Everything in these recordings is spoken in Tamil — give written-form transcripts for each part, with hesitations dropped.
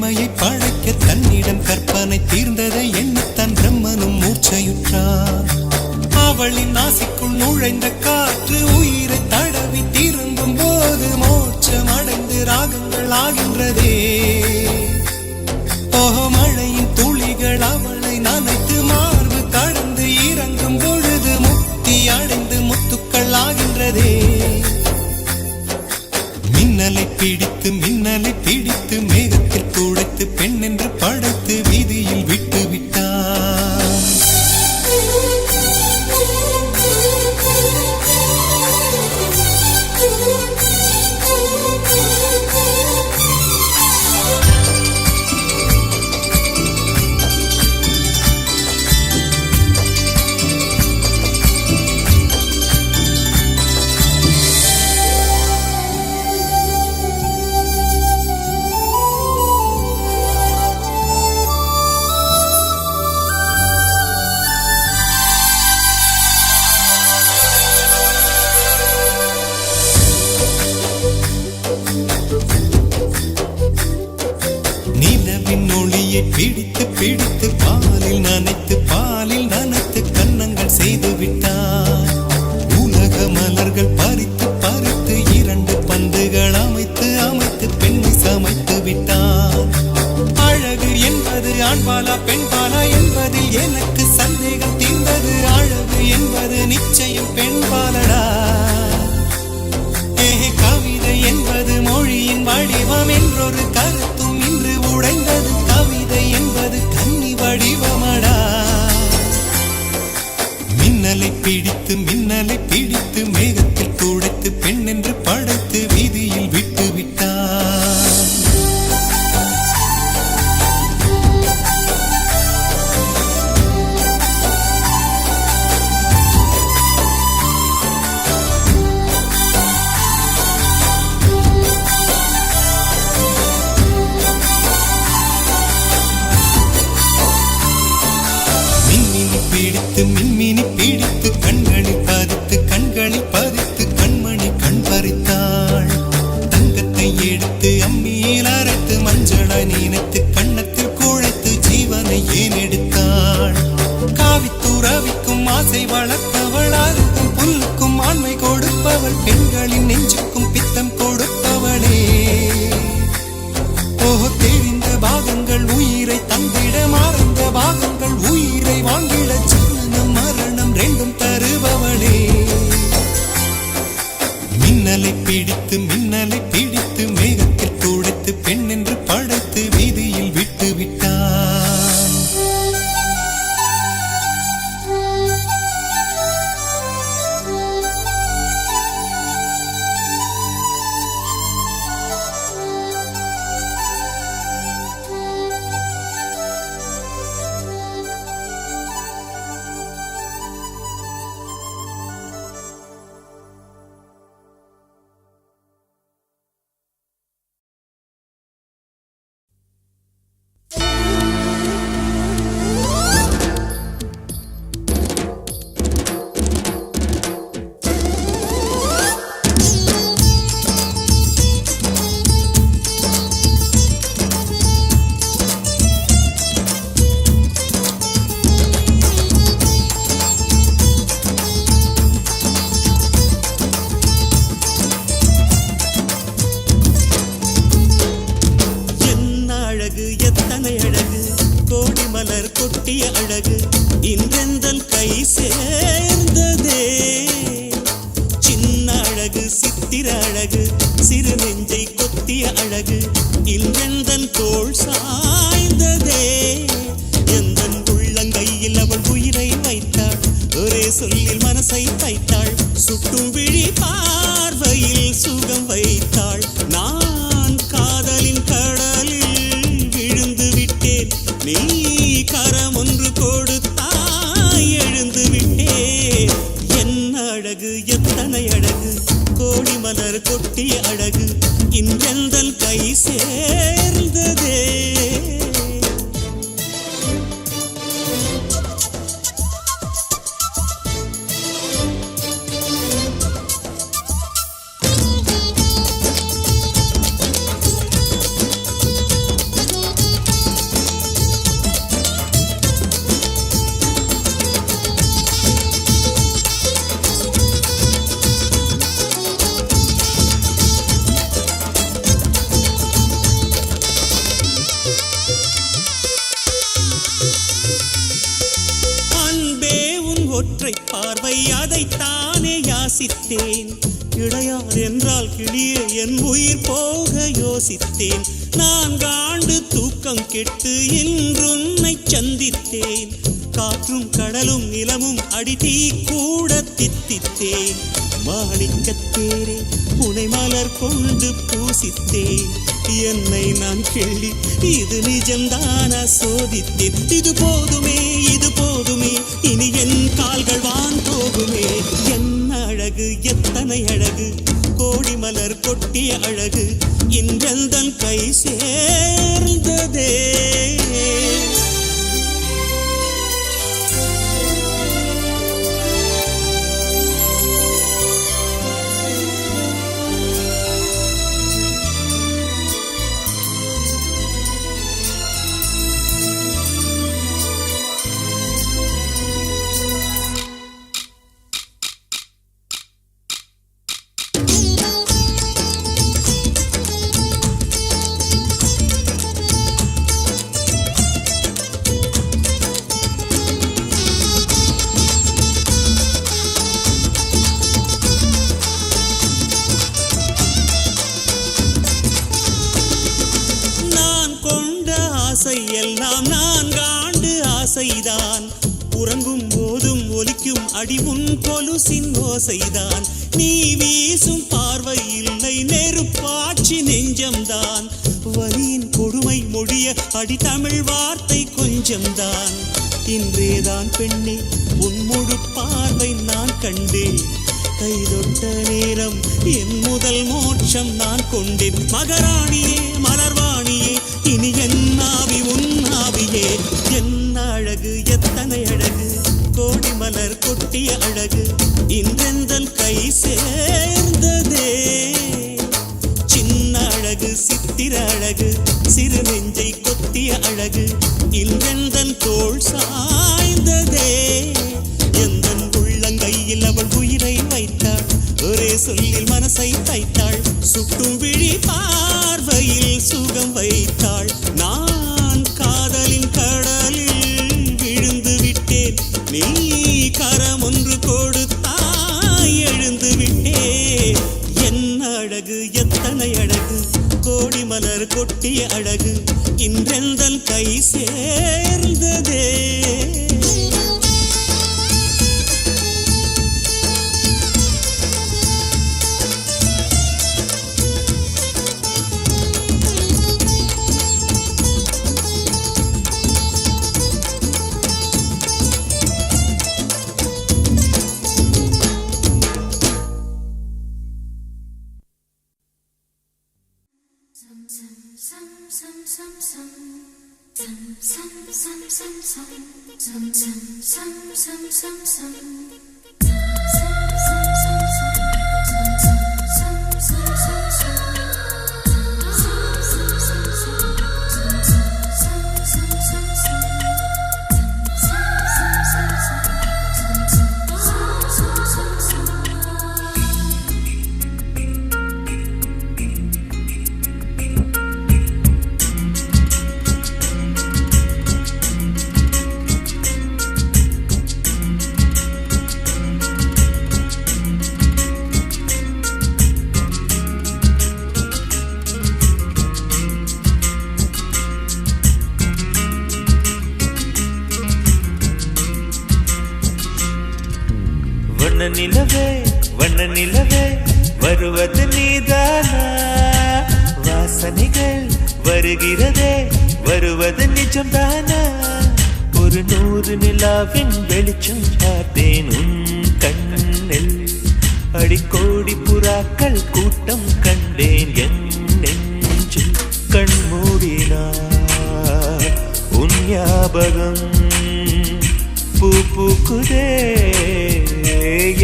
பெண்மையை படைக்க தன்னிடம் கற்பனை தீர்ந்ததை எண்ணித்தான் பிரம்மனும் மூர்ச்சையுற்றார். அவளின் நாசிக்குள் நுழைந்த காற்று உயிரை தடவி திரும்பும் போது மோட்சம் அடைந்து ராகங்கள் ஆகின்றதே. ஓஹோ, மழையின் துளிகள் அவளை நனைத்து மார்பு கடந்து இறங்கும் பொழுது முக்தி அடைந்து முத்துக்கள் ஆகின்றதே. மின்னலை பிடித்து மேகத்தில் துடைத்து பெண் என்று படைத்து வீதியில் விட்டு விட்டார். பிடித்து பாலில் நனைத்து கன்னங்கள் செய்து விட்டார். உலக மலர்கள் பறித்து இரண்டு பந்துகள் அமைத்து பெண்ணை சமைத்து விட்டார். அழகு என்பது ஆண்பாலா பெண்பாலா என்பதில் எனக்கு சந்தேகம் தீர்ந்தது. அழகு என்பது நிச்சயம் பெண்பாலடா. கவிதை என்பது மொழியின் வடிவம் என்றொரு கருத்தும் இன்று உடைந்தது. கவிதை என்பது கன்னி வடிவமடா. மின்னலை பிடித்து மேகத்தில் துடைத்து பெண் என்று படைத்து வீதியில் விட்டு விட்டார். மின்மினி பிடித்து கண்களில் பதித்து கண்மணி கண் பறித்தாள். தங்கத்தை எடுத்து அம்மியில் அரைத்து மஞ்சளாய் நினைத்து கண்ணத்தில் குழைத்து ஜீவனை ஏன் எடுத்தாள். காவித்துறவிக்கும் ஆசை வளர்ப்பவள், அருகும் புல்லுக்கும் ஆண்மை கொடுப்பவள், பெண்களின் நெஞ்சுக்கும் பித்தம் கொடுப்பவளே. ஓஹோ, தெரிந்த பாகங்கள் உயிரை தந்திட மறந்த பாகங்கள் உயிரை வாங்கிட ஜனனம் மரணம் ரெண்டும் தருபவளே. மின்னலை பிடித்து மேகத்தில் துடைத்து பெண் என்று படைத்து வீதியில் விட்டு விட்டார். ஒற்றை பார்வை அதைத்தானே யாசித்தேன். இடையார் என்றால் கிளியே என் உயிர் போக யோசித்தேன். 4 ஆண்டு தூக்கம் கெட்டு இன்றுன்னை சந்தித்தேன். காற்றும் கடலும் நிலமும் அடித்தீ கூட தித்தித்தேன். மாணிக்கத்தேரே உனை மலர் கொண்டு பூசித்தேன். என்னை நான் கிள்ளி இது நிஜம்தானா சோதித்தேன். இது போதுமே இது போதுமே இனி என் கால்கள் வான் போகுமே. என்ன அழகு எத்தனை அழகு கோடி மலர் கொட்டிய அழகு இன்றெந்தன் கை சேர்ந்ததே. எல்லாம் 4 ஆண்டு ஆசைதான். உறங்கும் போதும் ஒலிக்கும் அடி உன் கொலுசின் ஓசைதான். நீ வீசும் பார்வை இல்லை நெருப்பாட்சி நெஞ்சம்தான். வலியின் கொடுமை மொழிய அடி தமிழ் வார்த்தை கொஞ்சம்தான். இன்றேதான் பெண்ணே உன் முழு பார்வை நான் கண்டேன். கைதொட்ட நேரம் என் முதல் மோட்சம் நான் கொண்டேன். மகராணியே மலர்வாணியே இனி என் ஆவி உன் ஆவியே. என்ன அழகு எத்தனை அழகு கோடி மலர் கொட்டிய அழகு இன்றெந்தன் கை சேர்ந்ததே. சின்ன அழகு சித்திர அழகு சிறு நெஞ்சை கொத்திய அழகு இன்றெந்தன் தோள் சாய்ந்ததே. எந்தன் உள்ளங்கையில் அவள் உயிரை வைத்தாள். ஒரே சொல்லில் மனசை தைத்தாள். சுட்டும் விழி பார்வையில் சுகம் வைத்தாள். நான் காதலின் கடலில் விழுந்து விட்டேன். நீ கரம் ஒன்று கொடுத்தாய் எழுந்து விட்டேன். என்ன அழகு எத்தனை அழகு கோடி மலர் கொட்டிய அழகு இன்றெந்தன் கை சேர்ந்ததே. நிலவே வண்ண நிலவே வருவது நீதானா. வாசனைகள் வருகிறதே வருவது நிஜம்தானா. ஒரு 100 நிலாவின் வெளிச்சம் பார்த்தேன் உன் கண்ணில். அடிக்கோடி புறாக்கள் கூட்டம் கண்டேன் என் நெஞ்சில். கண்மூடினார் உன் ஞாபகம் பூ பூக்குதே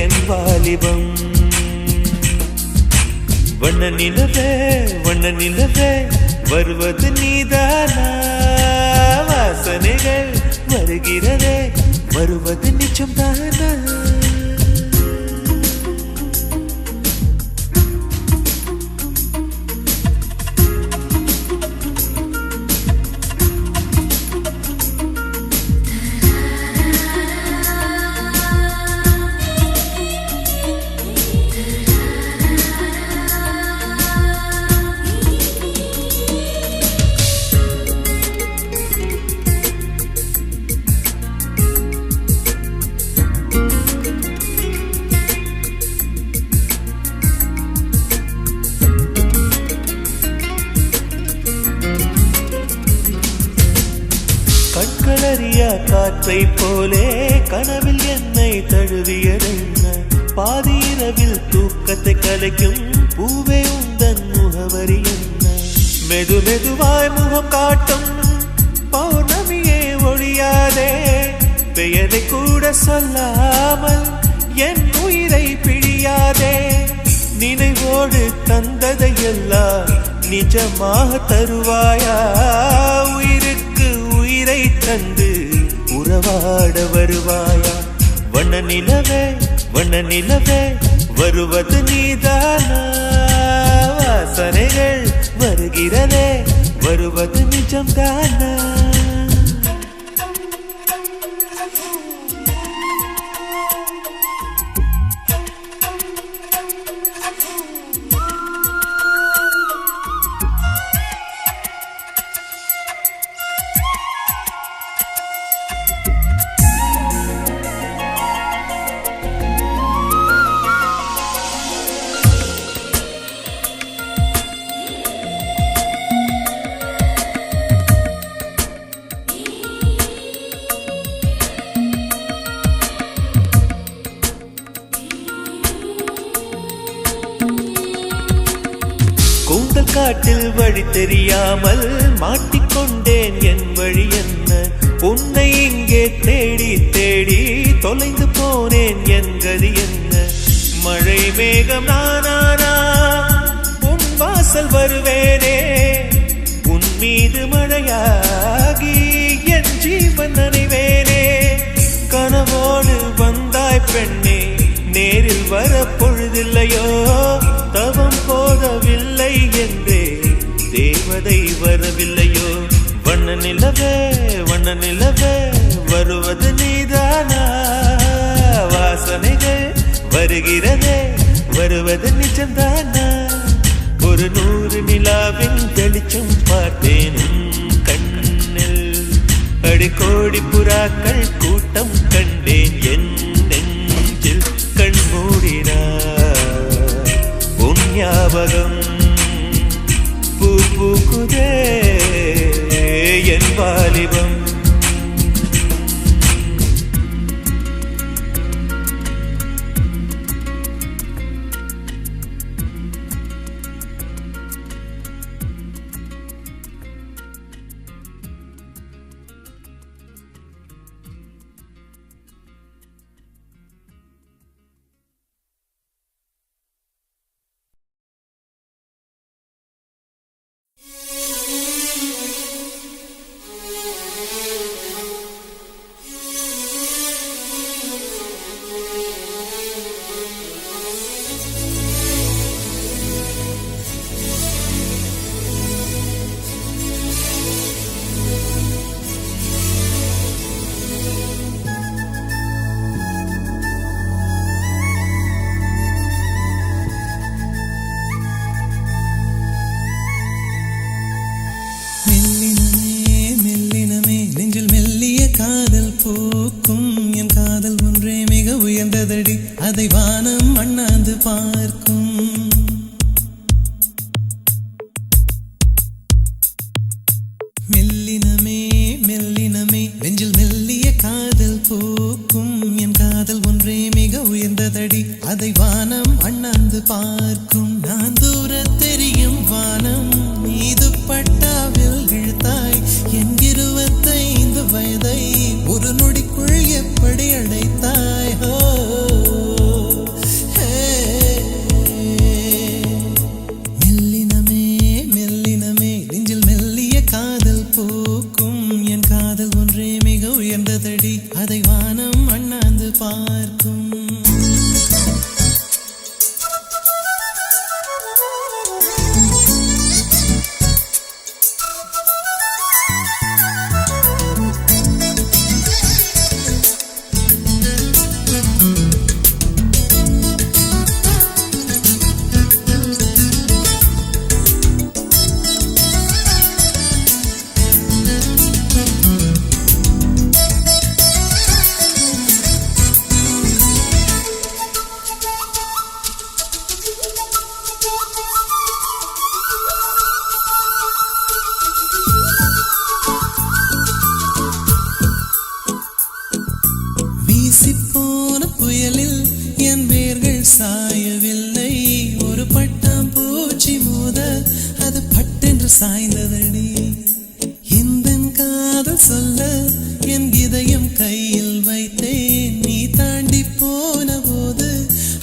என் வாலிபம். வண்ண நிலவே வருவது நீதானா. வாசனைகள் வருகிறதே வருவது நிஜம்தானா. கடலறியா காற்றை போலே கனவில் என்னை தழுவியதென்ன பாதி இரவில் தூக்கத்தை கலைக்கும் பூவே உந்தன் முகவரி என்ன மெது மெதுவாய் முகம் காட்டும் பௌர்ணமியே ஒழியாதே பெயரை கூட சொல்லாமல் என் உயிரை பிழியாதே நினைவோடு தந்ததையெல்லாம் நிஜமாக தருவாயா உயிருக்கு உயிரை தந்து உறவாட வருவாயா வண்ண நிலவே வருவது நீதானா வாசனைகள் வருகிறதே வருவது நிஜம்தானா கூந்தல் காட்டில் வழி தெரியாமல் மாட்டிக்கொண்டேன் என் வழி என்ன உன்னை இங்கே தேடி தேடி தொலைந்து போனேன் என் கதி என்ன மழை மேகம் நானானா உன் வாசல் வருவேனே உன் மீது மழையாகி என் ஜீவன் நனைவேனே கனவோடு வந்தாய் பெண்ணே நேரில் வர பொழுதில்லையோ தவம் போதவில்லை என்றே தேவதை வரவில்லையோ வண்ண நிலவே வருவது நீதானா வாசனைகள் வருகிறதே வருவது நிஜம்தானா ஒரு 100 நிலாவின் வெளிச்சம் பார்த்தேன் கண்ணில் அடிக்கோடி புறாக்கள் கூட்டம் கண்டேன் என் நெஞ்சில் கண் மூடினார் உன் ஞாபகம் பூக்குதே என் வாலிபம் பூக்கும் என் காதல் ஒன்றே மிக உயர்ந்ததடி அதை வானம் அண்ணாந்து பார்க்கும் மெல்லினமே மெல்லினமே நெஞ்சில் மெல்லிய காதல் பூக்கும் என் காதல் ஒன்றே மிக உயர்ந்ததடி அதை வானம் அண்ணாந்து பார்க்கும் நான் தூர தெரியும் வானம் மீது பட்டாவில் இழுத்தாய் என் 25 வயதை ஒரு நொடிக்குள் எப்படி அடைத்தாய் மெல்லினமே மெல்லினமே நெஞ்சில் மெல்லிய காதல் பூக்கும் சொல்ல என் இதயம் கையில் வைத்தேன். நீ தாண்டி போன போது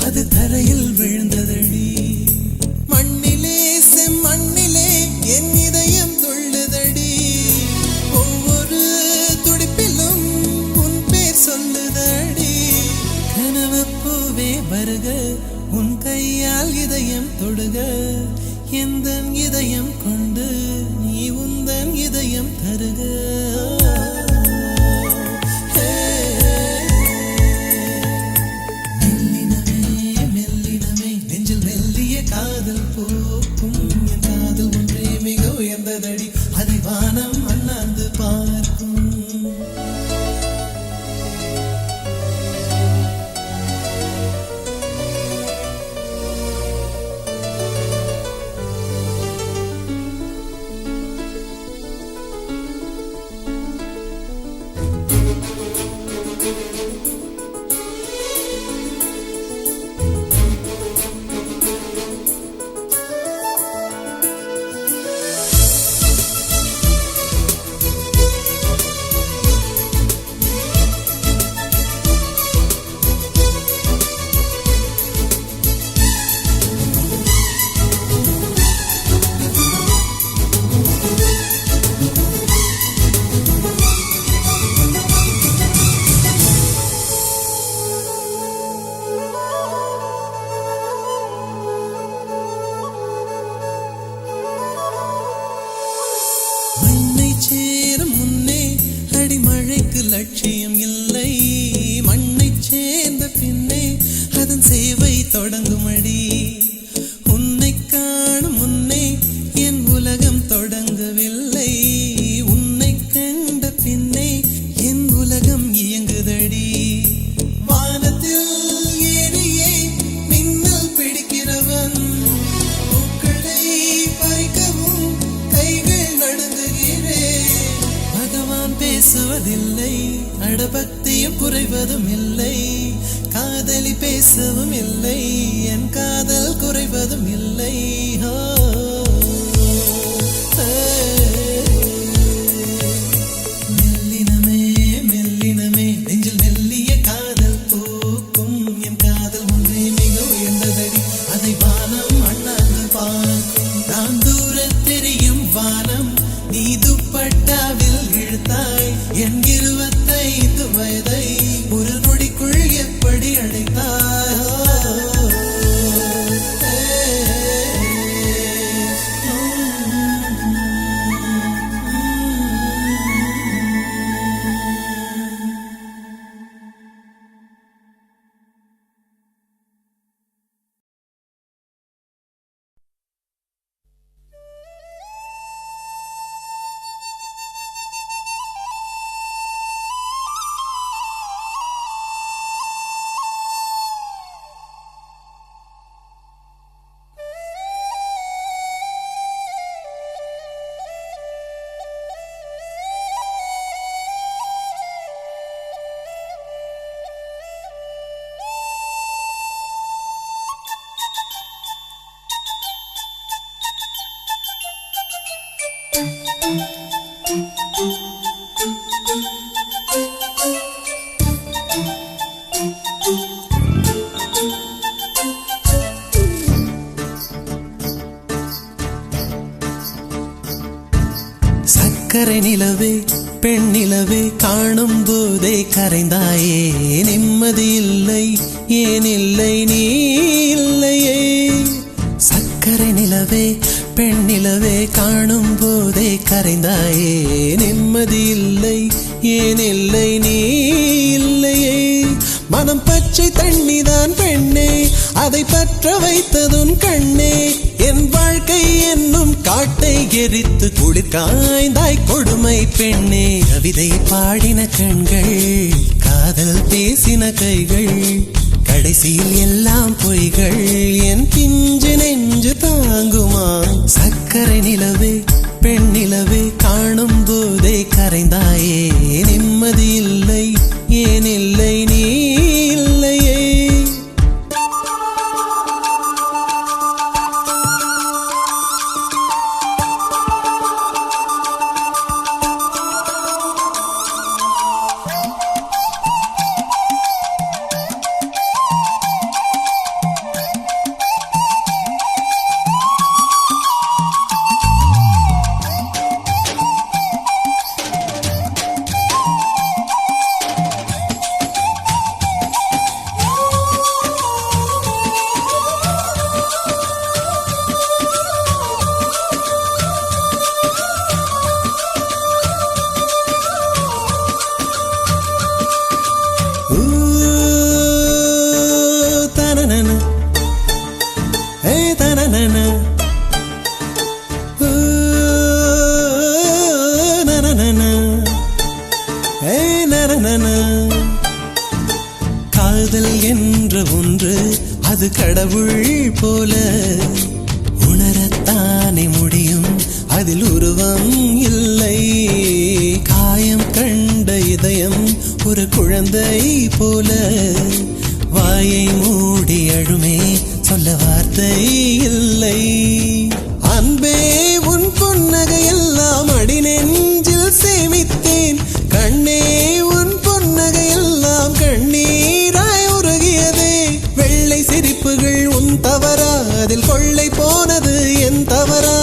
அது தரையில் விழுந்ததடி. மண்ணிலே செம்மண்ணிலே என் இதயம் துள்ளுதடி. ஒவ்வொரு துடிப்பிலும் உன் பேர் சொல்லுதடி. கனவு பூவே வருக, உன் கையால் இதயம் தொடுக. எந்தன் இதயம் கொண்டு நீ உந்தன் இதயம் தருக. மெல்லினமே மெல்லினமே நெஞ்சில் மெல்லிய காதல் போக்கும். என் காதல் ஒன்றே மிக உயர்ந்ததடி, அதை வானம் அண்ணாந்து பார்க்கும். சேரும் முன்னே அடிமழைக்கு லட்சியம் இல்லை. மண்ணை சேர்ந்த பின்னே அதன் சேவை தொடங்கும் அடி. உன்னை காணும் முன்னே என் உலகம் தொடங்கவில்லை. உன்னை கண்ட பின்னே என் உலகம் இயங்குதடி. வானத்தில் ஏறியே மின்னல் பிடிக்கிறவன் பூக்களை பறிக்கவும் கைகள் நடுங்குகிறேன். பகவான் பேசுவதில்லை, அடபக்தியும் குறைவதும் இல்லை. காதலி பேசவும் இல்லை, என் காதல் குறைவதும் இல்லை. மெல்லினமே மெல்லினமே நெஞ்சில் மெல்லிய காதல் பூக்கும். என் காதல் ஒன்றே மிக உயர்ந்ததடி, அதை வானம் அண்ணாந்து பார்க்கும். நான் தூர தெரியும் வானம், நீ துப்பட்டாவில் இழுத்தாய். என் 25 வயதை ஒரு நொடிக்குள் எப்படி அடைத்தாய்? சக்கரை நிலவே பெண் நிலவே காணும் போதே கரைந்தாயே. நிம்மதி இல்லை, ஏன் இல்லை நீ இல்லையே. சக்கரை நிலவே பெண் நிலவே காணும் போதே கரைந்தாயே. நிம்மதி இல்லை, ஏன் இல்லை நீ இல்லையே. மனம் பச்சை தண்ணிதான் பெண்ணே, அதை பற்ற வைத்ததுன் கண்ணே. என் வாழ்க்கை என்னும் காட்டை எரித்து குளிர் காய்ந்தாய் கொடுமை பெண்ணே. கவிதை பாடின கண்கள், காதல் பேசின கைகள், கடைசியில் எல்லாம் பொய்கள். என் பிஞ்சு நெஞ்சு தாங்குமா? சக்கரை நிலவே பெண் நிலவே காணும் போதே கரைந்தாயே. நிம்மதி இல்லை, ஏன் இல்லை நீ இல்லையே. அது கடவுள் போல உணரத்தானே முடியும், அதில் உருவம் இல்லை. காயம் கண்ட இதயம் ஒரு குழந்தை போல வாயை மூடி அழுமே, சொல்ல வார்த்தை இல்லை. அன்பே உன் புன்னகை எல்லாம் அடி நெஞ்சில் சேமித்தேன், கண்ணே உன் புன்னகை எல்லாம் கண்ணீராய் உருகியதே. வெள்ளை சிரிப்புகள் உன் தவறா, அதில் கொள்ளை போனது என் தவறா?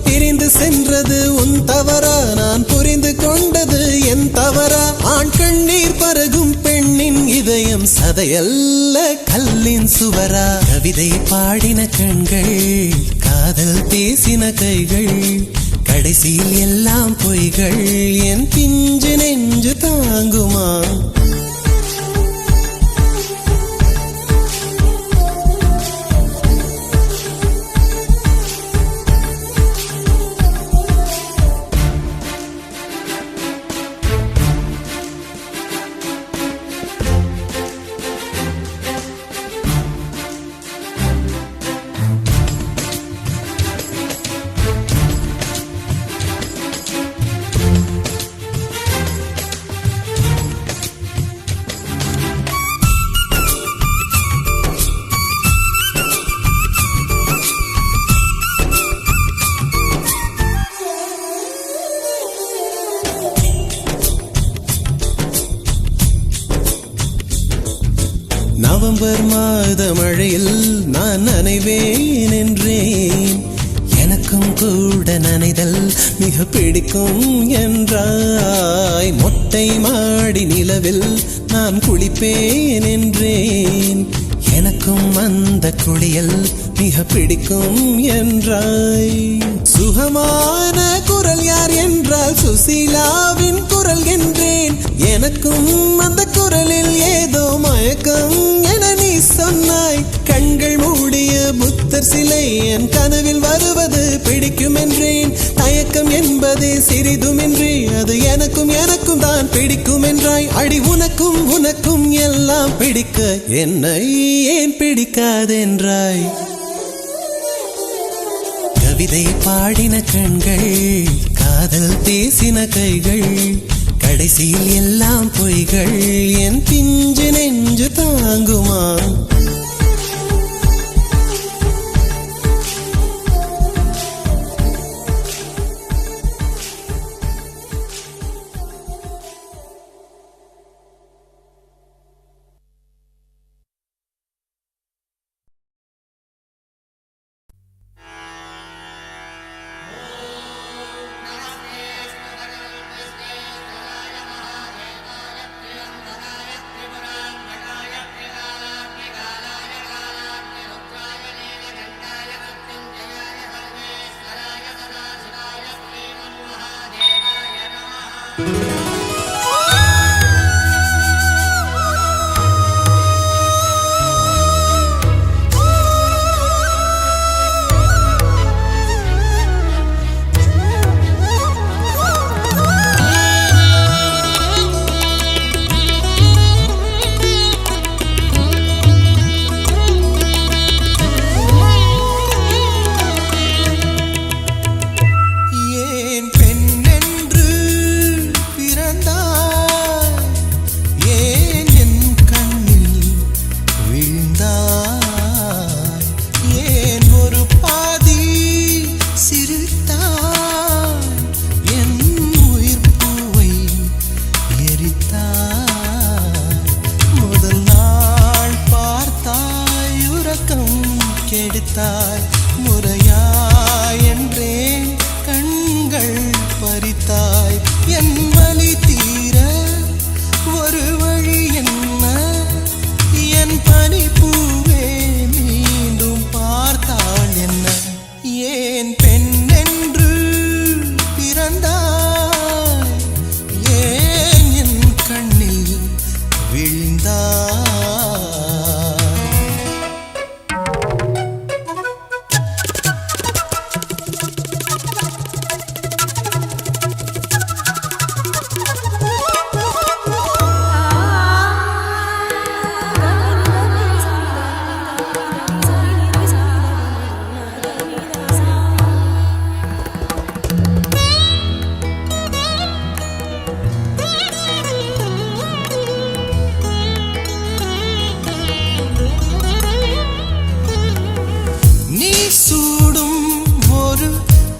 பிரிந்து சென்றது உன் தவறா, நான் புரிந்து கொண்டது என் தவறா? ஆண் கண்ணீர் பருகும் பெண்ணின் இதயம் சதையல்ல கல்லின் சுவரா? கவிதை பாடின கண்கள், காதல் பேசின கைகள், கடைசியில் எல்லாம் பொய்கள். என் பிஞ்சு நெஞ்சு தாங்குமா? நவம்பர் மாத மழையில் நான் நனைவேன் என்றேன், எனக்கும் கூட நனைதல் மிக பிடிக்கும் என்றாய். மொட்டை மாடி நிலவில் நான் குளிப்பேன் என்றேன், எனக்கும் அந்த குளியல் மிக பிடிக்கும் என்றாய். சுகமான குரல் யார் என்றால் சுசீலாவின் குரல் என்றேன், எனக்கும் அந்த குரலில் ஏதோ மயக்கம் என நீ சொன்னாய். கண்கள் மூடிய புத்தர் சிலை என் கனவில் வருவது பிடிக்கும் என்றேன், தயக்கம் என்பதே சிறிதுமின்றி அது எனக்கும் எனக்கும் தான் பிடிக்கும் என்றாய். அடி உனக்கும் உனக்கும் எல்லாம் பிடிக்க என்னை ஏன் பிடிக்காதென்றாய்? கவிதை பாடின கண்கள், காதல் பேசின கைகள், கடைசியில் எல்லாம் பொய்கள். என் பிஞ்சு நெஞ்சு தாங்குமா? நீ சூடும் ஒரு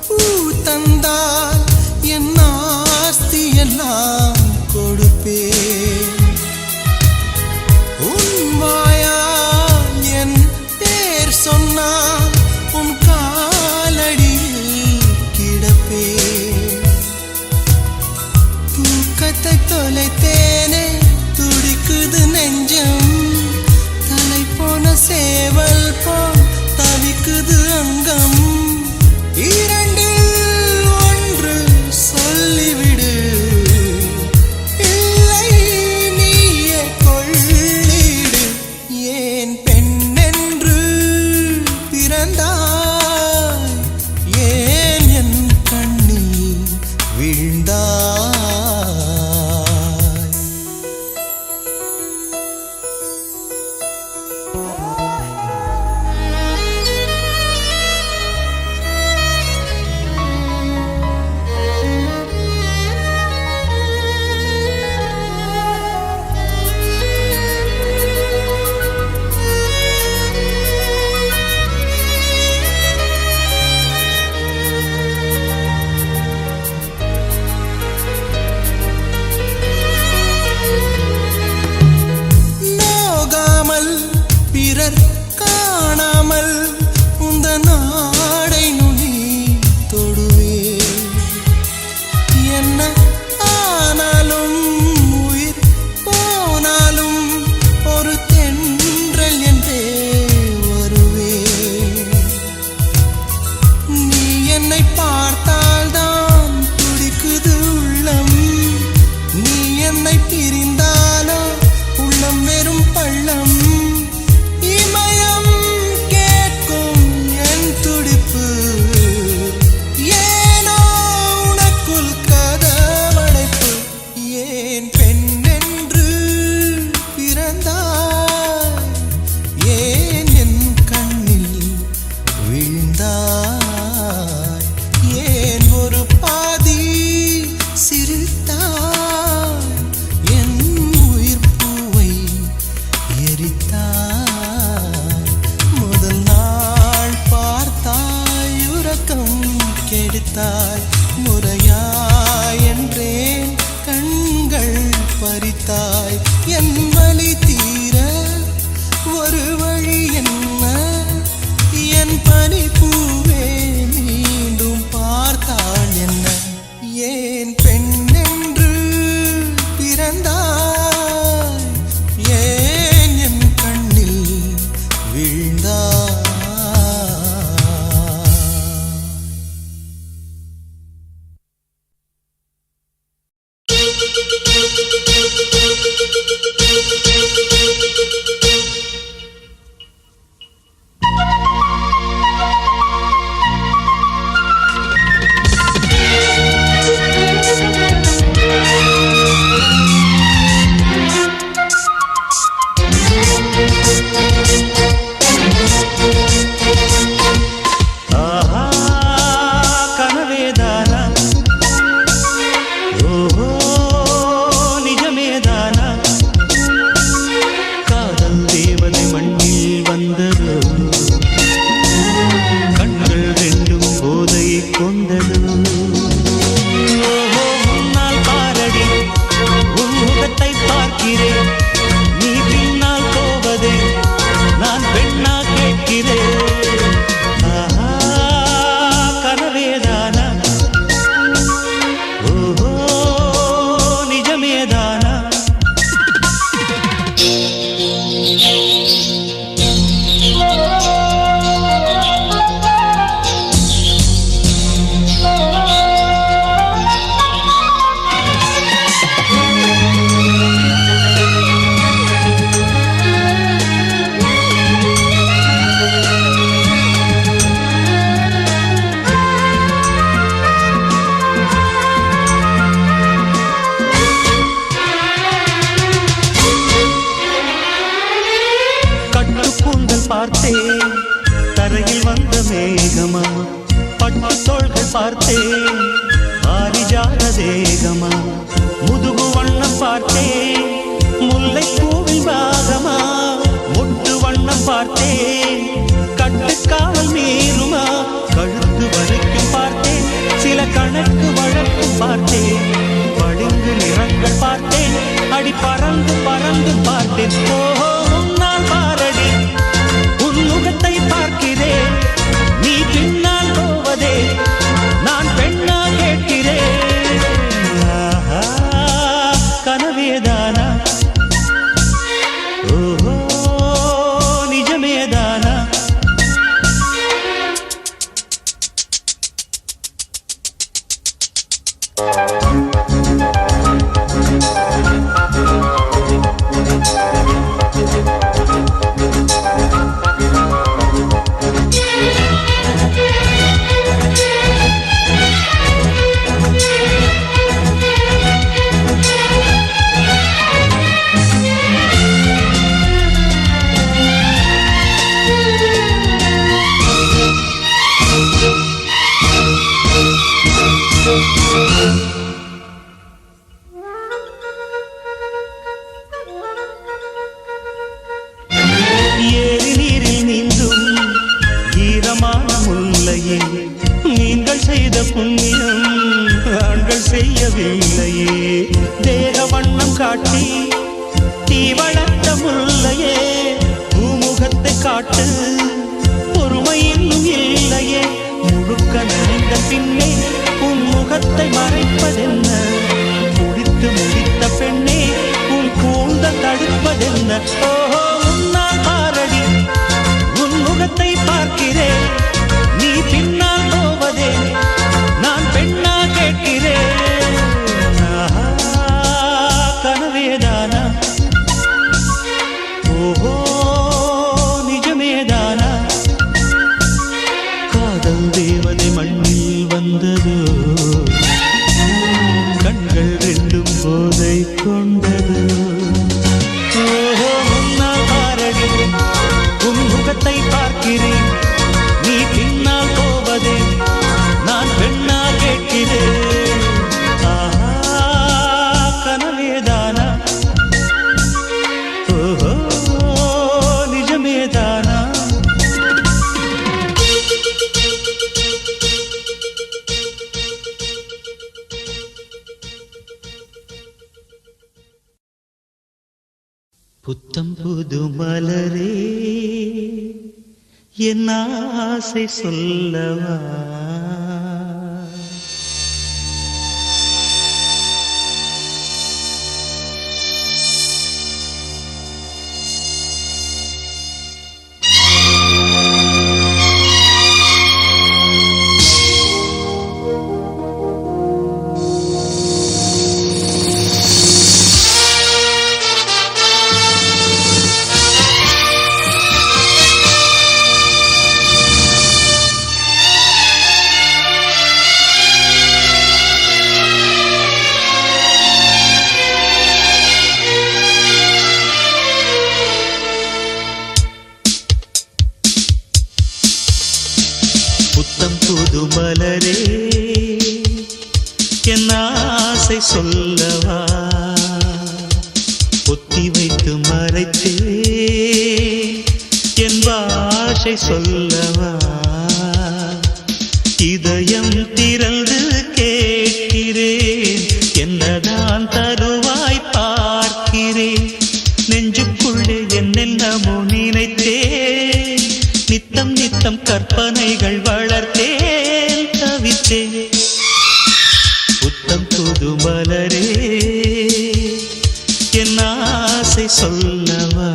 பூ தந்தால் என் ஆஸ்தி எல்லாம் கொடுப்பே. உன் வாயால் என் பேர் சொன்னால் உன் காலடியில் கிடப்பே. தூக்கத்தை தொலைத்தேனே துடிக்குது நெஞ்சம், தலை போன சேவல் போல் தவிக்குது அங்கம். இரண்டில் ஒன்று சொல்லிவிடு, இல்லை நீயே கொள்ளிடு. ஏன் பெண்ணென்று பிறந்தாய், ஏன் என் கண்ணில் விழுந்தாய். பிறர் காணாமல் உந்த நாடை நுனி தொடுவே. என்ன ஆனாலும் உயிர் போனாலும் ஒரு தென்றல் என்றே வருவே. நீ என்னை பார்த்தால்தான் துடிக்குது உள்ளம், நீ என்னை பிரிந்தாலோ உள்ளம் வெறும் பள்ளம். இமயம் கேட்கும் என் துடிப்பு, ஏனோ உனக்குள் கதவடைப்பு. ஏன் பெண்ணென்று பிறந்தாய், ஏன் என் கண்ணில் விழுந்தாய். ஏன் ஒரு பாதி சிரித்தாய், என் உயிர் பூவை எரித்தாய். முதல் நாள் பார்த்தாய் உறக்கம் கெடுத்தாய், முறையாய் என்றேன் கண்கள் பறித்தாய். என் வலி தீர ஒரு வழி என்ன, என் பனி பூவே மீண்டும் பார்த்தாள் என்ன. ஏன் பெண்ணென்று பிறந்தாய், ஏன் என் கண்ணில் விழுந்தாய். ஆஹா கனவேதானா, ஓஹோ நிஜமேதானா, காதல் தேவதை மண்ணில் வந்ததோ, கண்கள் ரெண்டும் போதை கொண்டதோ. ஓஹோ முன்னால் பாரடி உன் முகத்தை பார்க்கிறேன், நீ பின்னால் போவதே நான் பெண்ணா கேட்கிறேன். ஆஹா கனவேதானா, ஓஹோ நிஜமேதானா. பார்த்தேன் தரையில் வந்த மேகமா, பட்டு தோள்கள் பார்த்தேன் பாரிஜாத தேகமா, முதுகு பார்த்தேன், முல்லை பூவில் பாகமா மொட்டு வண்ணம் பார்த்தேன், கட்டுக்காவல் மீறுமா கழுத்து வரைக்கும் பார்த்தேன், சில கணக்கு வழக்கு பார்த்தேன், பளிங்கு நிறங்கள் பார்த்தேன், அடி பறந்து பறந்து பார்த்தேன். ஓஹோ நான் பாரடி உன் முகத்தை பார்க்கிறேன், நீ பின்னால் போவதே நான் பெண்ணா கேட்கிறேன். ஆஹா, கனவேதானா ஓஹோ நிஜமேதானா? ஏரி நீரில் நீந்தும் ஈரமான முல்லையே, நீங்கள் செய்த புண்ணியம் ஆண்கள் செய்யவில்லையே, தேக வண்ணம் காட்டி தீ வளர்த்த முல்லையே, பூமுகத்தை காட்டு பொறுமை இன்னும் இல்லையே, முழுக்க நனைந்த பின்னே உன் முகத்தை மறைப்பதென்ன, குடித்து முடித்த பெண்ணே உன் கூந்தல் தடுப்பதென்ன? ஓஹோ உன்னால் பாரடி உன் முகத்தை பார்க்கிறேன், நீ பின்னால் போவதே நான் பெண்ணா கேட்கிறேன். ஆஹா, கனவேதானா ஓஹோ நிஜமேதானா? காதல் தேவதை மண்ணில் வந்ததோ, கண்கள் ரெண்டும் போதை கொண்டது. ஓஹோ உன்னால் பாரடி உன் முகத்தை பார்க்கிறேன், நீ பின்னால் போவதே நான் பெண்ணா கேட்கிறேன். ஆஹா, கனவேதானா ஓஹோ நிஜமேதானா? புத்தம் புது மலரே என் ஆசை சொல்லவா, புத்தம் புது மலரே என் ஆசை சொல்லவா, பொத்தி வைத்து மறைத்தே என் பாஷை சொல்லவா, இதயம் திறந்து கேட்கிறேன், என்னதான் தருவாய் பார்க்கிறேன், நெஞ்சுக்குள்ளே என்னென்னமோ நினைத்தேன், நித்தம் நித்தம் கற்பனைகள் வளர்த்தேன் தவித்தேன். புத்தம் புது மலரே என் ஆசை சொல்லவா.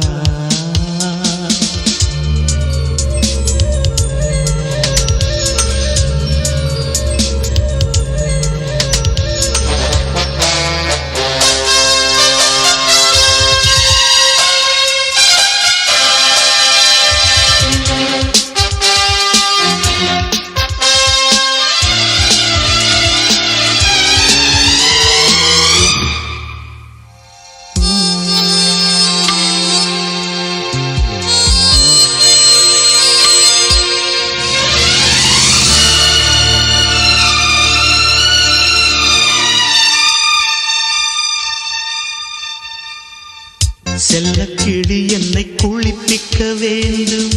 செல்லக்கிளி என்னை குளிப்பிக்க வேண்டும்,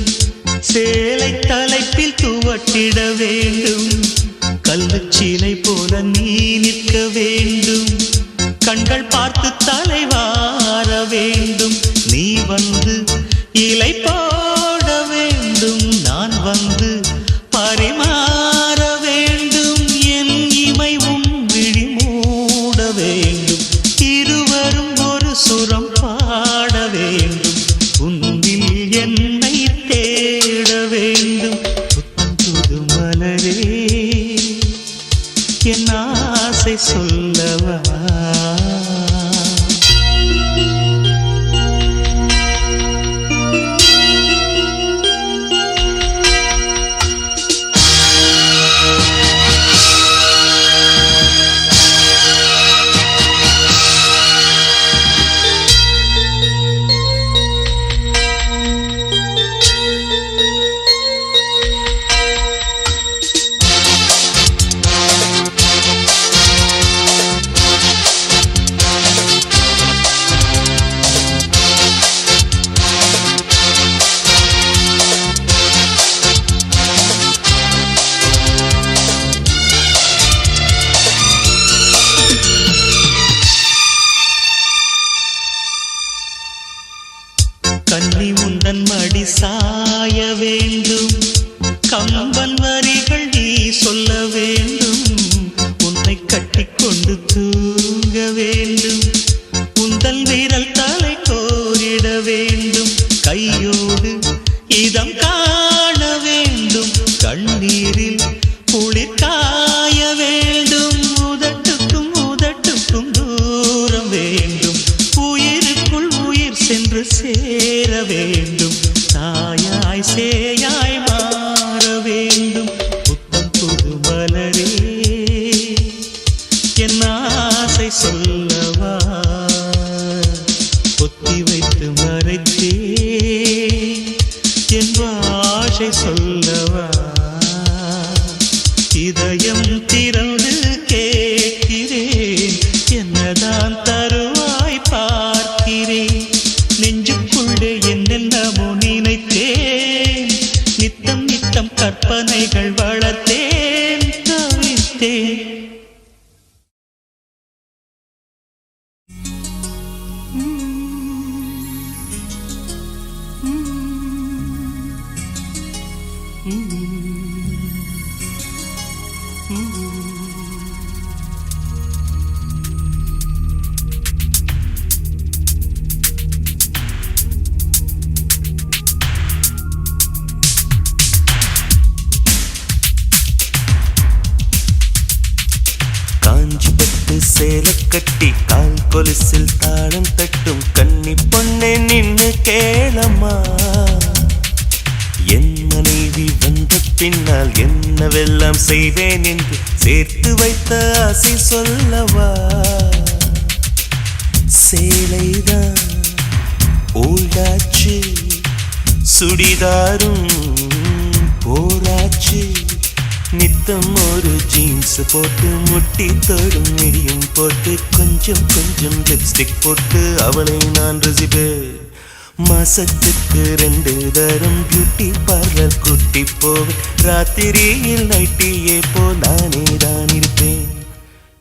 சேலை தலைப்பில் துவட்டிட வேண்டும், கல்லுச்சிலை போல நீ நிற்க வேண்டும், கண்கள் பார்த்து தலைவார வேண்டும், நீ வந்து இலை போட வேண்டும், நான் வந்து பரிமாற வேண்டும், என் இமை உன் விழி மூட வேண்டும், இருவரும் ஒரு சுரம் பாட வேண்டும், உன்னில் என்னை தேட வேண்டும். புத்தம் புது மலரே என் ஆசை சொல்லவா? கன்னி முந்தன் மடி சாய வேண்டும், கம்பன் வரிகள் நீ சொல்ல வேண்டும், உன்னை கட்டிக்கொண்டு தூங்க வேண்டும், உந்தல் விரல் தலை கோரிட வேண்டும், கையோடு இதம் காண வேண்டும், கண்ணீரில் குளிர் காய வேண்டும், உதட்டுக்கும் உதட்டுக்கும் தூரம் வேண்டும், உயிருக்குள் உயிர் சென்று சேர வேண்டும், தாயாய் சேயாய் மாற வேண்டும். புத்தம் புது மலரே என் ஆசை சொல்லவா? பொத்தி வைத்து மறைத்தே என் ஆசை சொல்லவா? இதயம் திறந்து கேட்கிறேன், என்னதான் தருவாய் பார்க்கிறேன், நெஞ்சுக்குள்ளே என்னென்னமோ நினைத்தேன், நித்தம் நித்தம் கற்பனைகள் வளர்த்தேன், தவித்தேன். சேலை கட்டி கால் கொலுசில் தாளம் தட்டும் கன்னி பொண்ணே நின்னு கேளம்மா, என் மனைவி வந்த பின்னால் என்னவெல்லாம் செய்வேன் என்று சேர்த்து வைத்த ஆசை சொல்லவா? சேலைதான் ஓல்டாச்சு, சுடிதாரும் போராச்சு, நித்தம் ஒரு ஜீன்ஸ் போட்டு முட்டி தொடும் மிடியும் போட்டு கொஞ்சம் கொஞ்சம் லிப்ஸ்டிக் போட்டு அவளை நான் ரசிப்பேன். மாசத்துக்கு 2 தரம் பியூட்டி பார்லர் கூட்டி போவேன், ராத்திரியில் நைட்டியே போ நானே தான் இருப்பேன்.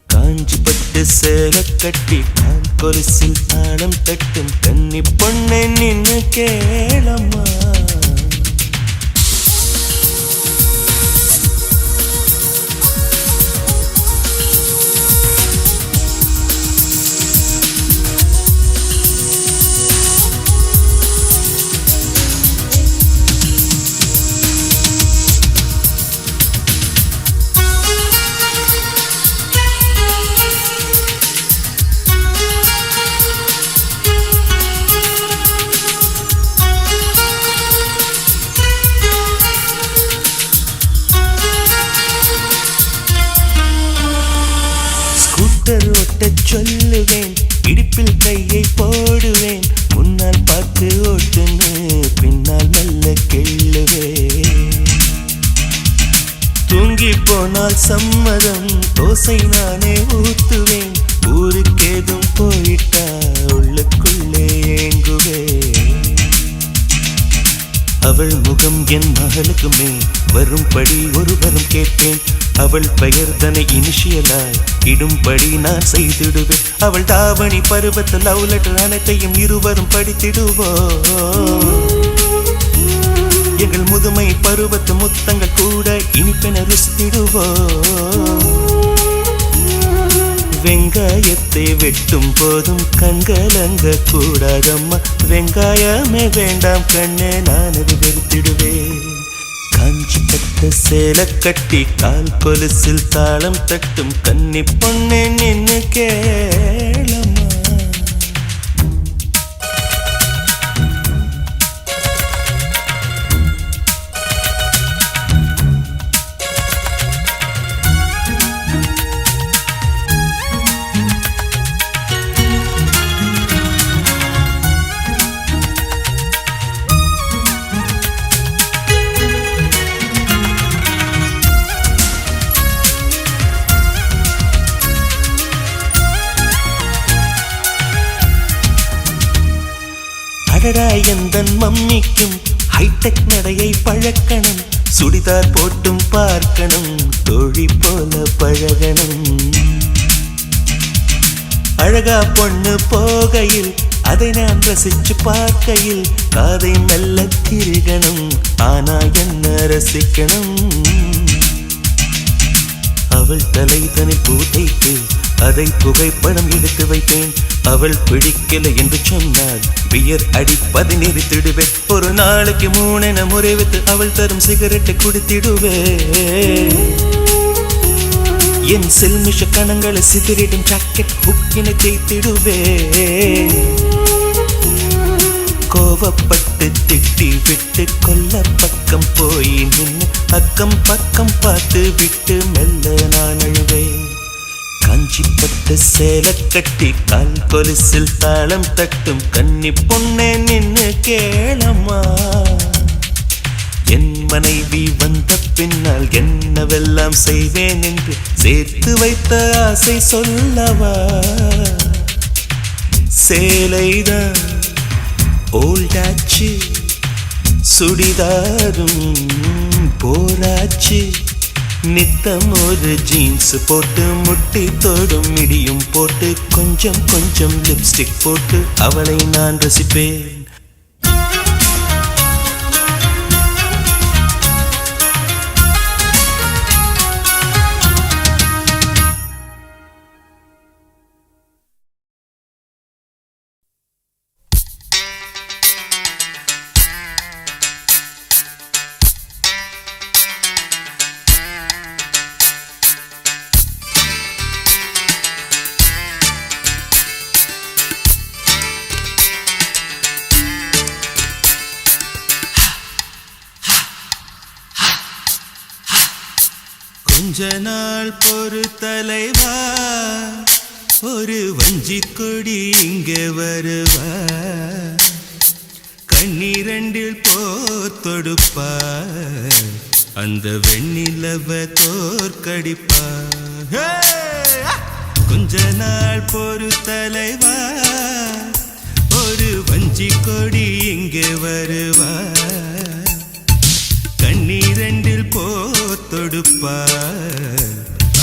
காஞ்சி பட்டு சேலை கட்டி கால் கொலுசில் தாளம் தட்டும் கன்னி பொண்ணை நின்னு கேளம்மா. ஓட்டச் சொல்லுவேன், இடுப்பில் கையை போடுவேன், முன்னால் பார்த்து ஓட்டுன்னு பின்னால் மெல்ல கிள்ளுவேன். தூங்கி போனால் சம்மதம், தோசை நானே ஊத்துவேன், ஊருக்கேதும் போயிட்டா உள்ளுக்குள்ளே ஏங்கு மகளுக்குமே வரும்படி ஒருவரும் கேட்பேன். அவள் பெயர் தனை இனிஷியலாய் இடும்படி நான் செய்திடுவேன். அவள் தாவணி பருவத்து லவ் லெட்டர் அனைத்தையும் இருவரும் படித்திடுவோம். எங்கள் முதுமை பருவத்து முத்தங்கள் கூட இனிப்பென ருசித்திடுவோம். வெங்காயத்தை வெட்டும் போதும் கண்கலங்க கூடாதம்மா. வெங்காயமே வேண்டாம் கண்ணே, நான் அது வெறுத்திடுவேன். காஞ்சி கட்ட சேலை கட்டி கால் கொலுசில் தாளம் தட்டும் கன்னி பொண்ணே நின்னு கேளம்மா. அடடா எந்தன் மம்மிக்கும் ஹைடெக் நடையை பழக்கணும். சுடிதார் போட்டும் பார்க்கணும், தோழி போல பழகணும். அழகா பொண்ணு போகையில் அதை நான் ரசிச்சு பார்க்கையில் காதை மெல்ல திருகணும். ஆனா என்ன ரசிக்கணும். அவள் தலை தனி பூத்தைக்கு அதை புகைப்படம் எடுத்து வைத்தேன். அவள் பிடிக்கல என்று சொன்னால் பியர் அடிப்பதை நிறுத்திடுவேன். ஒரு நாளைக்கு 3 என முறைவித்து அவள் தரும் சிகரெட்டை குடித்திடுவேன். என் செல்மிஷ கணங்களை சிதறிடும் ஜாக்கெட் ஹுக்கினை தேய்த்திடுவேன். கோவப்பட்டு திட்டி விட்டு கொல்ல பக்கம் போய் நின்று அக்கம் பக்கம் பார்த்து விட்டு மெல்ல நான் அழுவேன். காஞ்சி பட்டு சேலை கட்டி கால் கொலுசில் தாளம் தட்டும் கன்னி பொண்ணே நின்னு கேளம்மா. என் மனைவி வந்த பின்னால் என்னவெல்லாம் செய்வேன் என்று சேர்த்து வைத்த ஆசை சொல்லவா. சேலைதான் ஓல்டாச்சு, சுடிதாரும் போராச்சு. நித்தம் ஒரு ஜீன்ஸ் போட்டு முட்டி தோடும் மிடியும் போட்டு கொஞ்சம் கொஞ்சம் லிப்ஸ்டிக் போட்டு அவளை நான் ரசிப்பேன். கொஞ்ச நாள் பொறு தலைவா, ஒரு வஞ்சி கொடி இங்கே வருவா. கண்ணீரண்டில் போர் தொடுப்பா, அந்த வெண்ணிலவ தோற்கடிப்பா. கொஞ்ச நாள் பொறு தலைவா, ஒரு வஞ்சி கொடி இங்கே வருவா. கண்ணீரண்டில் போர் தொடுப்பா,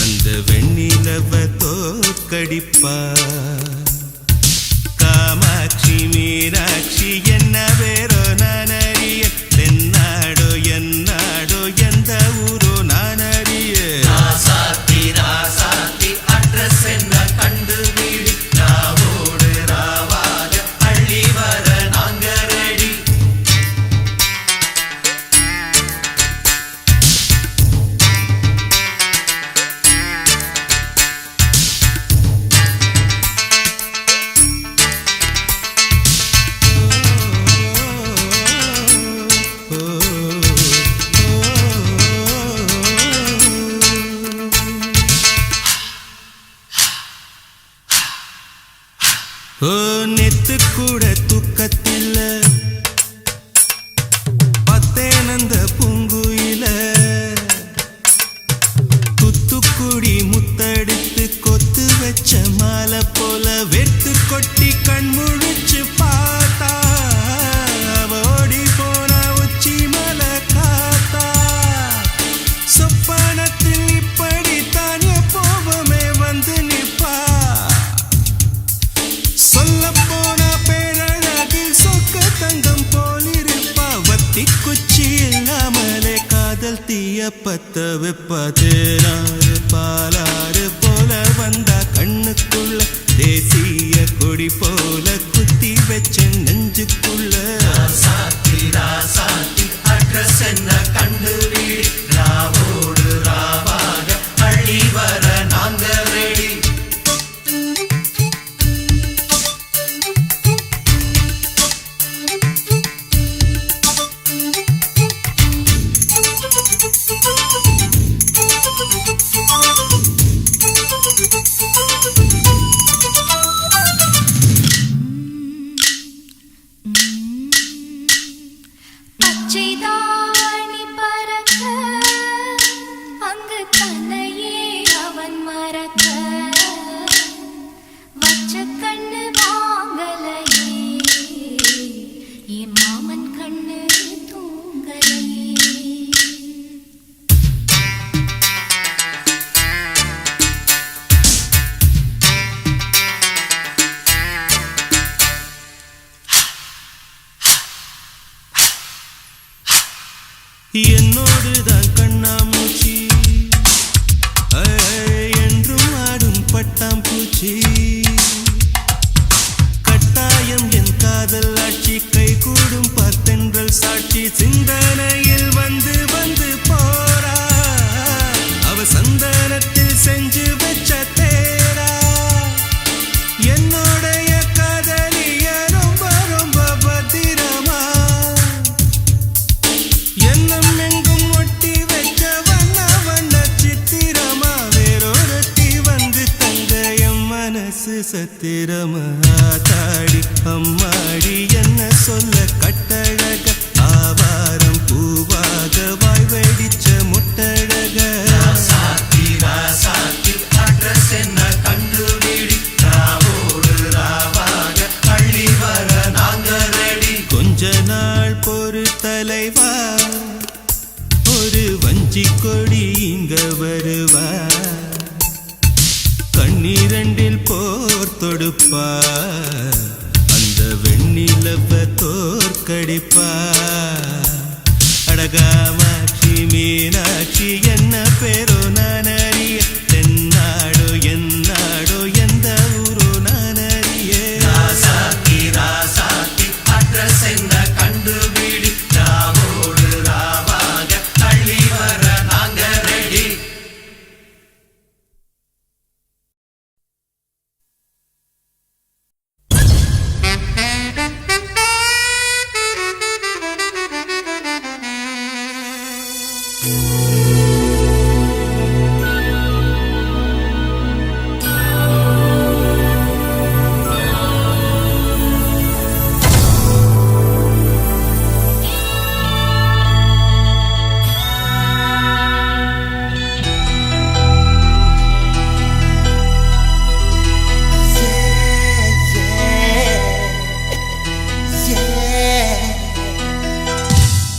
அந்த வெண்ணிலவ தோற்கடிப்பா. காமாட்சி மீனாட்சி என்ன வேறோ நான் அறிய, தென்னாடோ என்னாடோ எந்த ஊரோ நான் அறிய. ராசாத்தி அட்ரஸ் என்ன கண்டுபிடி, ராவோடு ராவாக அள்ளி வர நாங்க ரெடி. ஓ நெத்து கூட தூக்கத்தில்ல, பத்தேனந்த பூங்குயில. துத்துக்குடி முத்தடித்து கொத்து வச்ச மாலை போல வெத்து கொட்டி கண் முழிச்சு பார்த்தா, ஓடி போன உச்சி மலை காத்தா. தீய பத்த வெப்ப தேராறு பாலாறு போல வந்தா கண்ணுக்குள்ள தேசிய கொடி போல குத்தி வச்ச நெஞ்சுக்குள்ள சாத்தி அட்ரஸ் என்ன கண்டுபிடி ராவோடு ராவாக அள்ளி வர நாங்க ரெடி பச்சைதாணி பறக்க அங்கு தன்னையே அவன் மறக்க வச்ச கண்ணு வாங்கலையே என் மாமன் கண்ணு தூங்கலையே என்னோடுதான் கண்ணாமூச்சி என்றும் ஆடும் பட்டாம்பூச்சி கட்டாயம் என் காதல் ஆட்சி கை கூடும் பார்த்தென்றல் சாட்சி சிந்தனையில் வந்து வந்து போறா அவ சந்தனத்தில் செஞ்சு வச்ச தேரா என்னுடைய காதலிய ரொம்ப ரொம்ப பத்திரமா எண்ணம் எங்கும் ஒட்டி வச்ச வண்ண வண்ண சித்திரமா வேறொருத்தி வந்து தங்க என் மனசு சத்திரமா தாடி அம்மாடி என்ன சொல்ல கட்டழக ஆவாரம் பூவாக வாய் வெடிச்ச முட்டழக சாத்தி அட்ரஸ் என்ன கண்டுபிடி ராவோடு ராவாக அள்ளி வர நாங்க ரெடி கொஞ்ச நாள் பொறு தலைவா ஒரு வஞ்சி கொடி இங்க வருவா கண்ணீரண்டில் போர் தொடுப்பா அந்த வெண்ணிலவ தோற்கடிப்பா அடகாமாட்சி மீனாட்சி என்ன பேரோ நான் அறிய தென்னாடோ என்னாடோ எந்த ஊரோ நான் அறிய ராசாத்தி அட்ரஸ் என்ன கண்டுபிடி ராவோடு ராவாக அள்ளி வர நாங்க ரெடி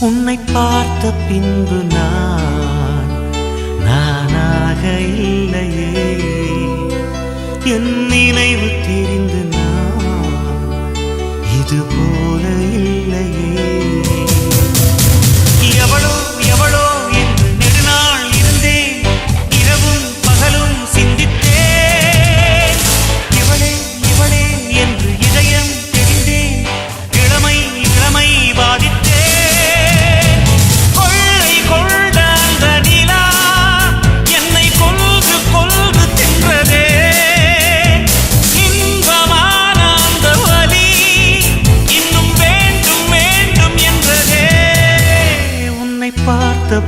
உன்னை பார்த்த பின்பு நானாக இல்லையே என் நினைவு தெரிந்து நான் இது போல இல்லையே எவளோ எவளோ என்று நெடுநாள் இருந்தேன் இரவும் பகலும் சிந்தித்தேன் இவளே இவளே என்று இதயம் தெரிந்தேன் இளமை இளமை பாதித்தேன்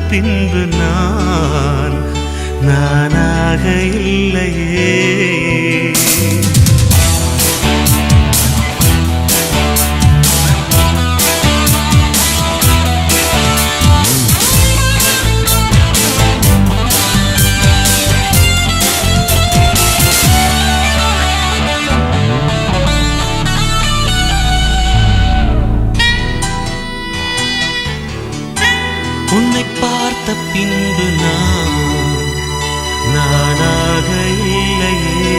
பின்பு நானாக இல்லையே உன்னை பார்த்த பின்பு நானாக இல்லையே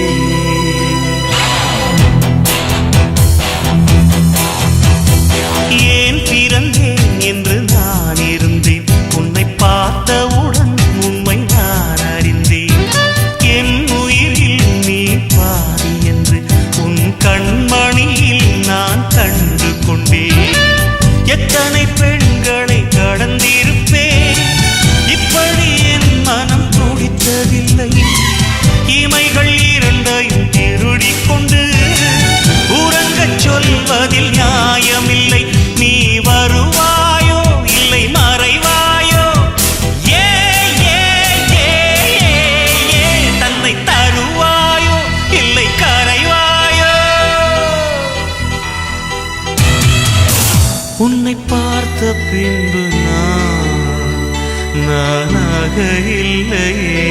உன்னை பார்த்த பின்பு நானாக இல்லையே.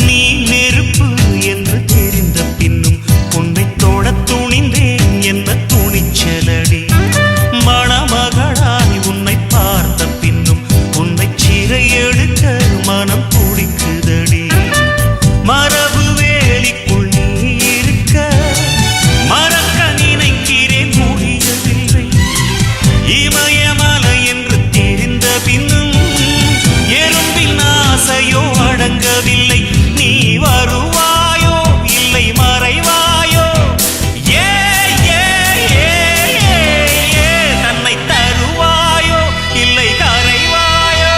நீ நெருப்பு என்று தெரிந்த பின்னும் உன்னை தொட துணிந்தேன் என்ன துணிச்சலடி. மணமகளாய் உன்னை பார்த்த பின்னும் உன்னை சிறை எடுக்க மனம் துடிக்குதடி. மரபு வேலிக்குள் நீ இருக்க மறக்க நினைக்கிறேன் முடியவில்லை. இமயமலை என்று தெரிந்த பின்னும் எறும்பின் ஆசையோ அடங்கவில்லை. நீ வருவாயோ இல்லை மறைவாயோ, ஏ ஏ ஏ ஏ தன்னை தருவாயோ இல்லை கரைவாயோ.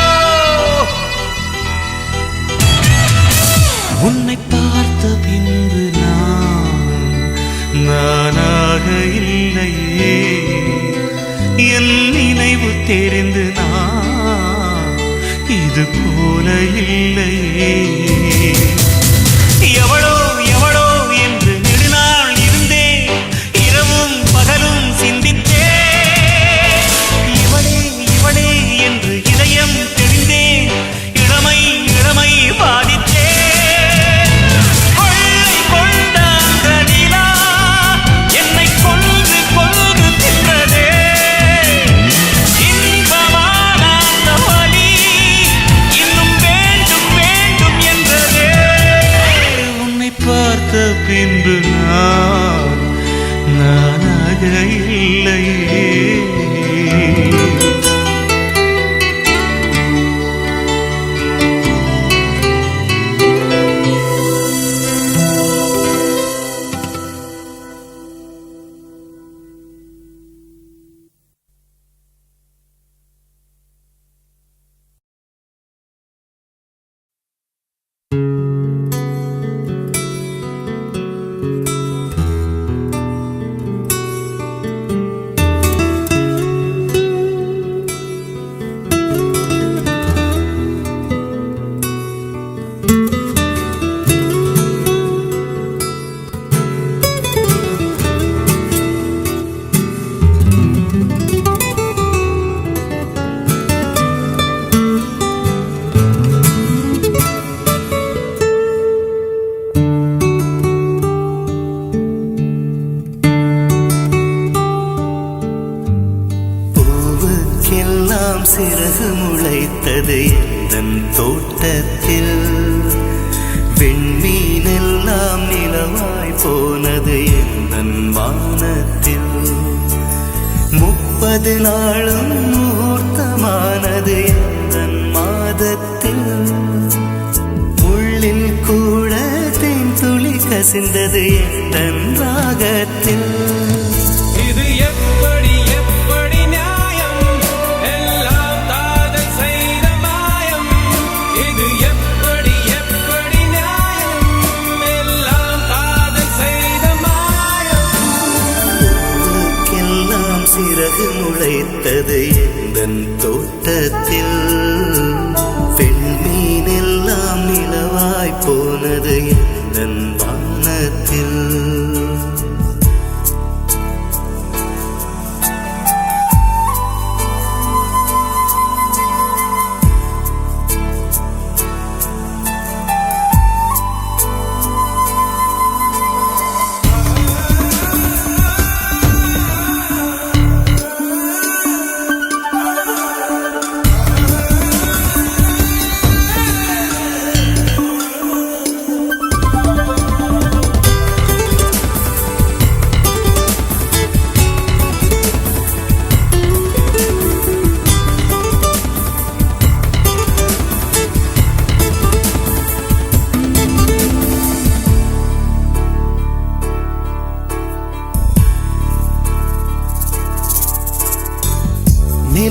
உன்னை பார்த்த பின்பு நானாக இல்லையே. என் நினைவு தெரிந்து இது போல இல்லையே. எவளோ எவளோ என்று நெடுநாள் இருந்தேன், இரவும் பகலும் சிந்தித்தேன். இவளே இவளே என்று இதயம் தெரிந்தேன், இளமை இளமை பாதித்தேன். கொள்ளை கொண்ட அந்த நிலா என்னை கொன்று கொன்று தின்றதே. இன்பமான அந்த வலி இன்னும் வேண்டும் வேண்டும் என்றதே. உன்னை பார்த்த பின்பு நானாக இல்லையே. சிறகு முளைத்தது எந்தன் தோட்டத்தில். வெண்மீனெல்லாம் நிலவாய் போனது எந்தன் வானத்தில். 30 நாளும் முகூர்த்தமானது எந்தன் மாதத்தில். உள்ளில் கூட தேன் துளி கசிந்தது எந்தன் ராகத்தில். இது எப்படி எப்படி நியாயம், எல்லாம் காதல் செய்த மாயம். இது எப்படி எப்படி நியாயம், எல்லாம் காதல் செய்த மாயம். பூவுக்கெல்லாம் சிறகு முளைத்தது எந்தன் தோட்டத்தில். பெண்மீனெல்லாம் நிலவாய் போனது எந்தன் வானத்தில்.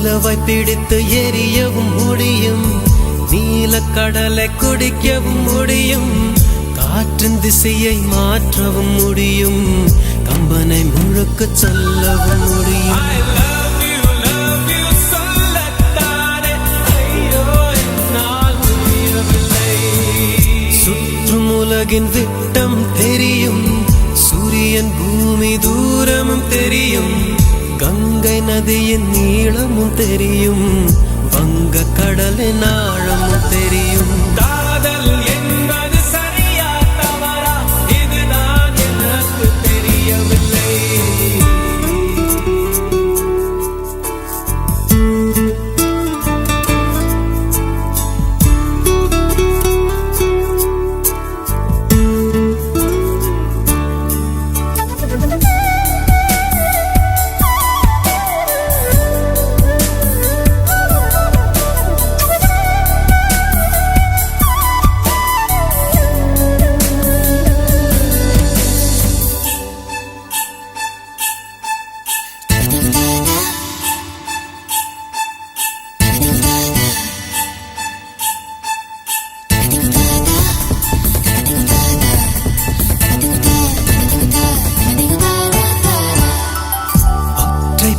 நிலவை பிடித்து எரியவும் முடியும், நீலக்கடலை குடிக்கவும் முடியும், காற்றின் திசையை மாற்றவும் முடியும், கம்பனை முழுக்க சொல்லவும் முடியும். I love you சொல்லத்தானே ஐயோ என்னால் முடியவில்லை. சுற்றும் உலகின் விட்டம் தெரியும், சூரியன் பூமி தூரமும் தெரியும், கங்கை நதியின் நீளமும் தெரியும், வங்க கடலின் ஆழமும் தெரியும். காதல் என்பது சரியா தவறா இதுதான் எனக்கு தெரியவில்லை.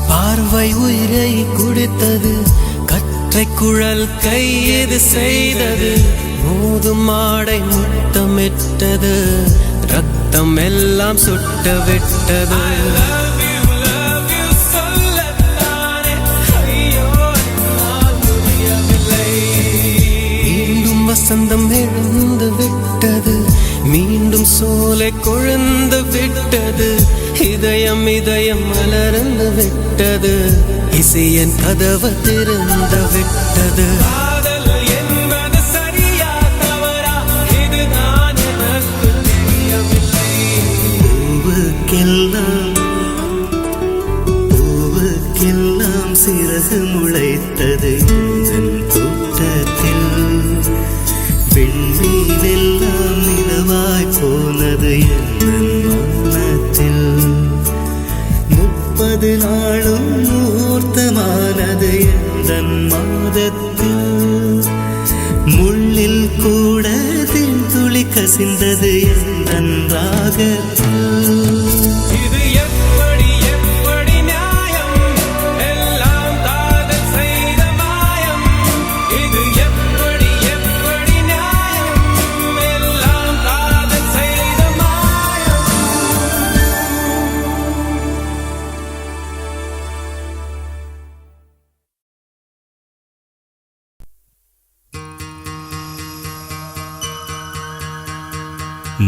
பார்வை உயிரை குடித்தது, கற்றை குழல் கையது செய்தது, மோதும் ஆடை முத்தமிட்டது, ரத்தம் எல்லாம் சுட்ட விட்டது. Love you சொல்லத்தானே ஐயோ என்னால் முடியவில்லை. மீண்டும் வசந்தம் எழுந்து விட்டது, மீண்டும் சோலை கொழுந்து விட்டது, இதயம் இதயம் மலர்ந்து விட்டது, இசையன் கதவு திறந்து விட்டது. காதல் என்பது சரியா தவறா இதுதான் எனக்கு தெரியவில்லை. பூவுக்கெல்லாம் சிறகு முளைத்தது எந்தன் தோட்டத்தில், விண்மீனெல்லாம் நிலவாய் போனது எந்தன் வானத்தில், 30 நாளும் முகூர்த்தமானது எந்தன் மாதத்தில், முள்ளில் கூட துளி கசிந்தது எந்தன் ராகத்தில். இது எப்படி எப்படி நியாயம், எல்லாம் காதல் செய்த மாயம். இது எப்படி எப்படி நியாயம், எல்லாம் காதல் செய்த மாயம்.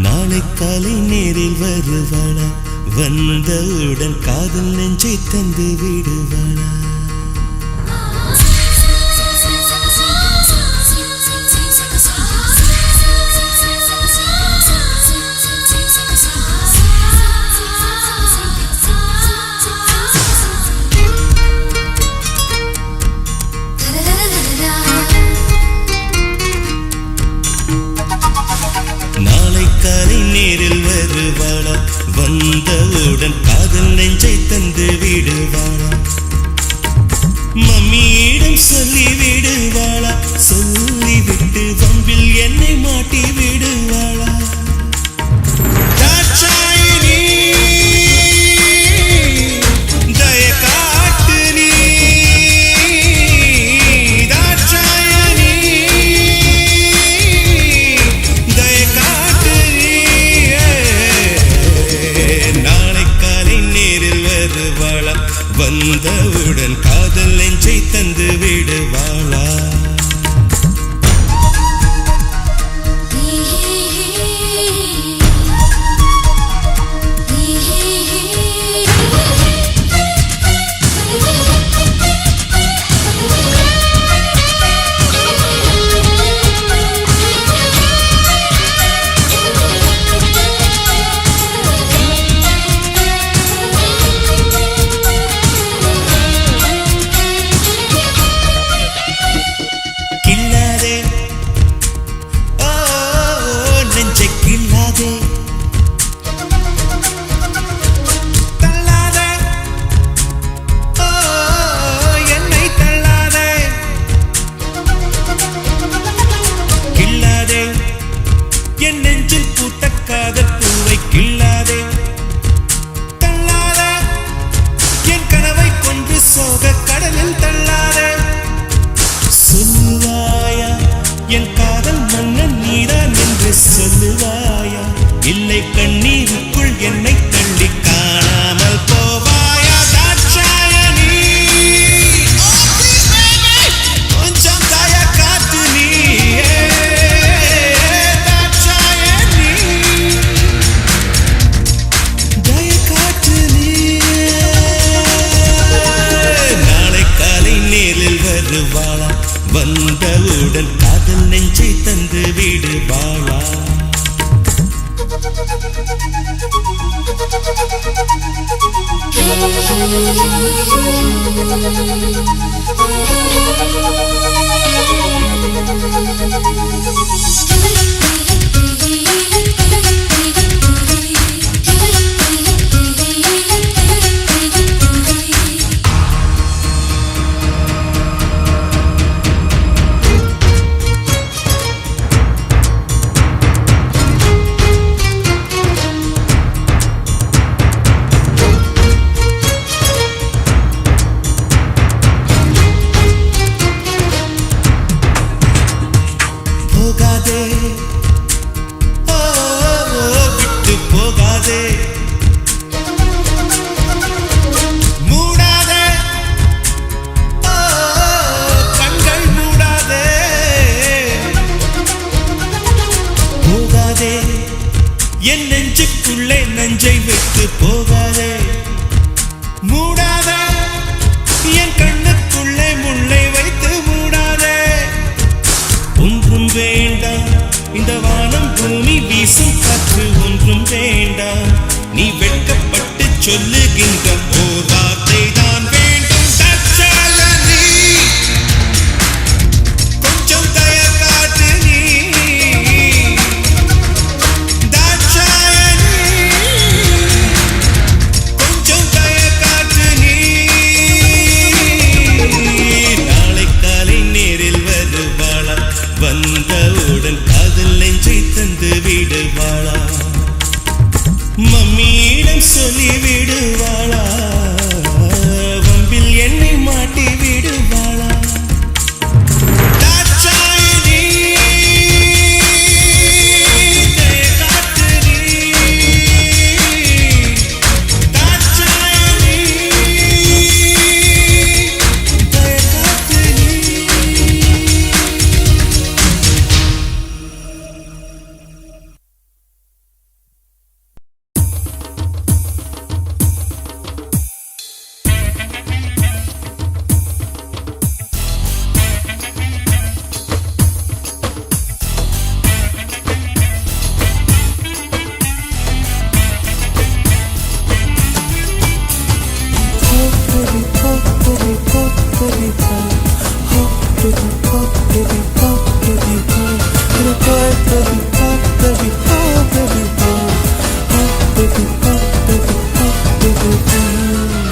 நாளை காலை நேரில் வருவாளா, வந்தவுடன் காதல் நெஞ்சை தந்து விடுவாளா. நாளை காலை நேரில் வருவாளா, வந்தவுடன் காதல் நெஞ்சை தந்து விடுவாளா. மம்மியிடம் சொல்லி விடுவாளா, சொல்லிவிட்டு வம்பில் என்னை மாட்டி விடுவாளா. தாட்சாயினி, தய காட்டு நீ, தாட்சாயினி, தய காட்டு நீ. நாளை காலை நேரில் வருவாளா, வந்தவுடன் காதல் நெஞ்சை தந்து விடுவாளா. கண்ணீருக்குள் என்னை தள்ளி காணாமல் போவாயா தாட்சாயணி கொஞ்சம் தய காத்து நீ தாட்சாயணி தய காத்து நீ நாளை காலை நேரில் வருவாளா வந்தவுடன் காதல் நெஞ்சை தந்து விடுவாளா என் நெஞ்சுக்குள்ளே நஞ்சை விட்டு போகாதே மூடாதே என் கண்ணுக்குள்ளே முள்ளை வைத்து மூடாதே ஒன்றும் வேண்டாம் இந்த வானம் பூமி வீசும் காற்று ஒன்றும் வேண்டாம் நீ வெட்கப்பட்டு சொல்லுகின்ற ஓர் வார்த்தை தான் வேண்டும் தற்சாலனி கொஞ்சம் தய காட்டு நீ வந்தவுடன் காதல் நெஞ்சை தந்து விடுவாளா மம்மியிடம் சொல்லி விடுவாளா வம்பில் என்னை மாட்டி விடுவாளா தாட்சாயணி தய காத்து நீ தாட்சாயணி தய காத்து நீ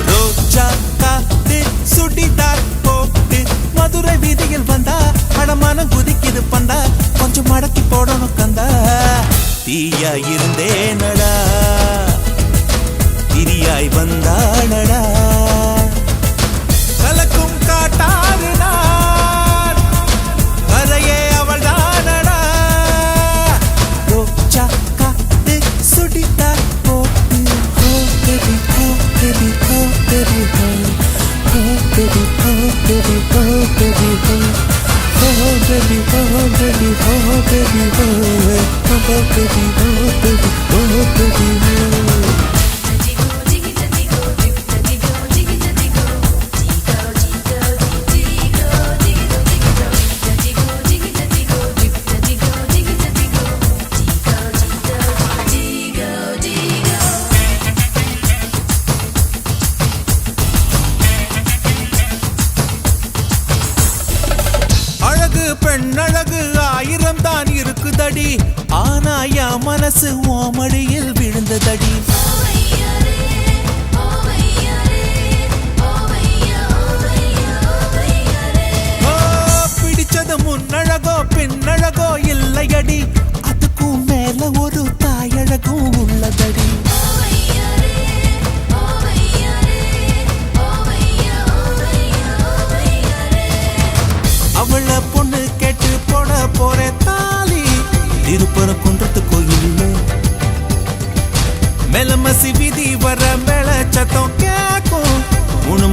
ரோஜா காத்து சுடிதார் போட்டு மதுரை வீதியில் வந்தா அடமான குதிக்குது பந்தா கொஞ்சம் மடக்கி போடணும் கந்தா தீயா இருந்தேனடா திரியாய் வந்தானடா கலக்கும் காட்டாறு நான் கரையே அவள் தானடா ரோஜா காத்து சுடிதார் போட்டு baby, oh baby, oh baby, oh baby, oh baby, oh baby, oh baby, oh baby, oh baby, oh baby, oh baby, oh. பெண்ணழகு ஆயிரம் தான் இருக்குதடி ஆனா என் மனசு ஓமடியில் விழுந்ததடி பிடிச்சது முன்னழகோ பின்னழகோ இல்லையடி அதுக்கும் மேல ஒரு தாயழகும் உள்ளதடி அவள பொண்ணு கேட்டு போட போற தாலி திருப்பர குன்றத்து கோயில் விதி வர மேல சத்தம் கேக்கும்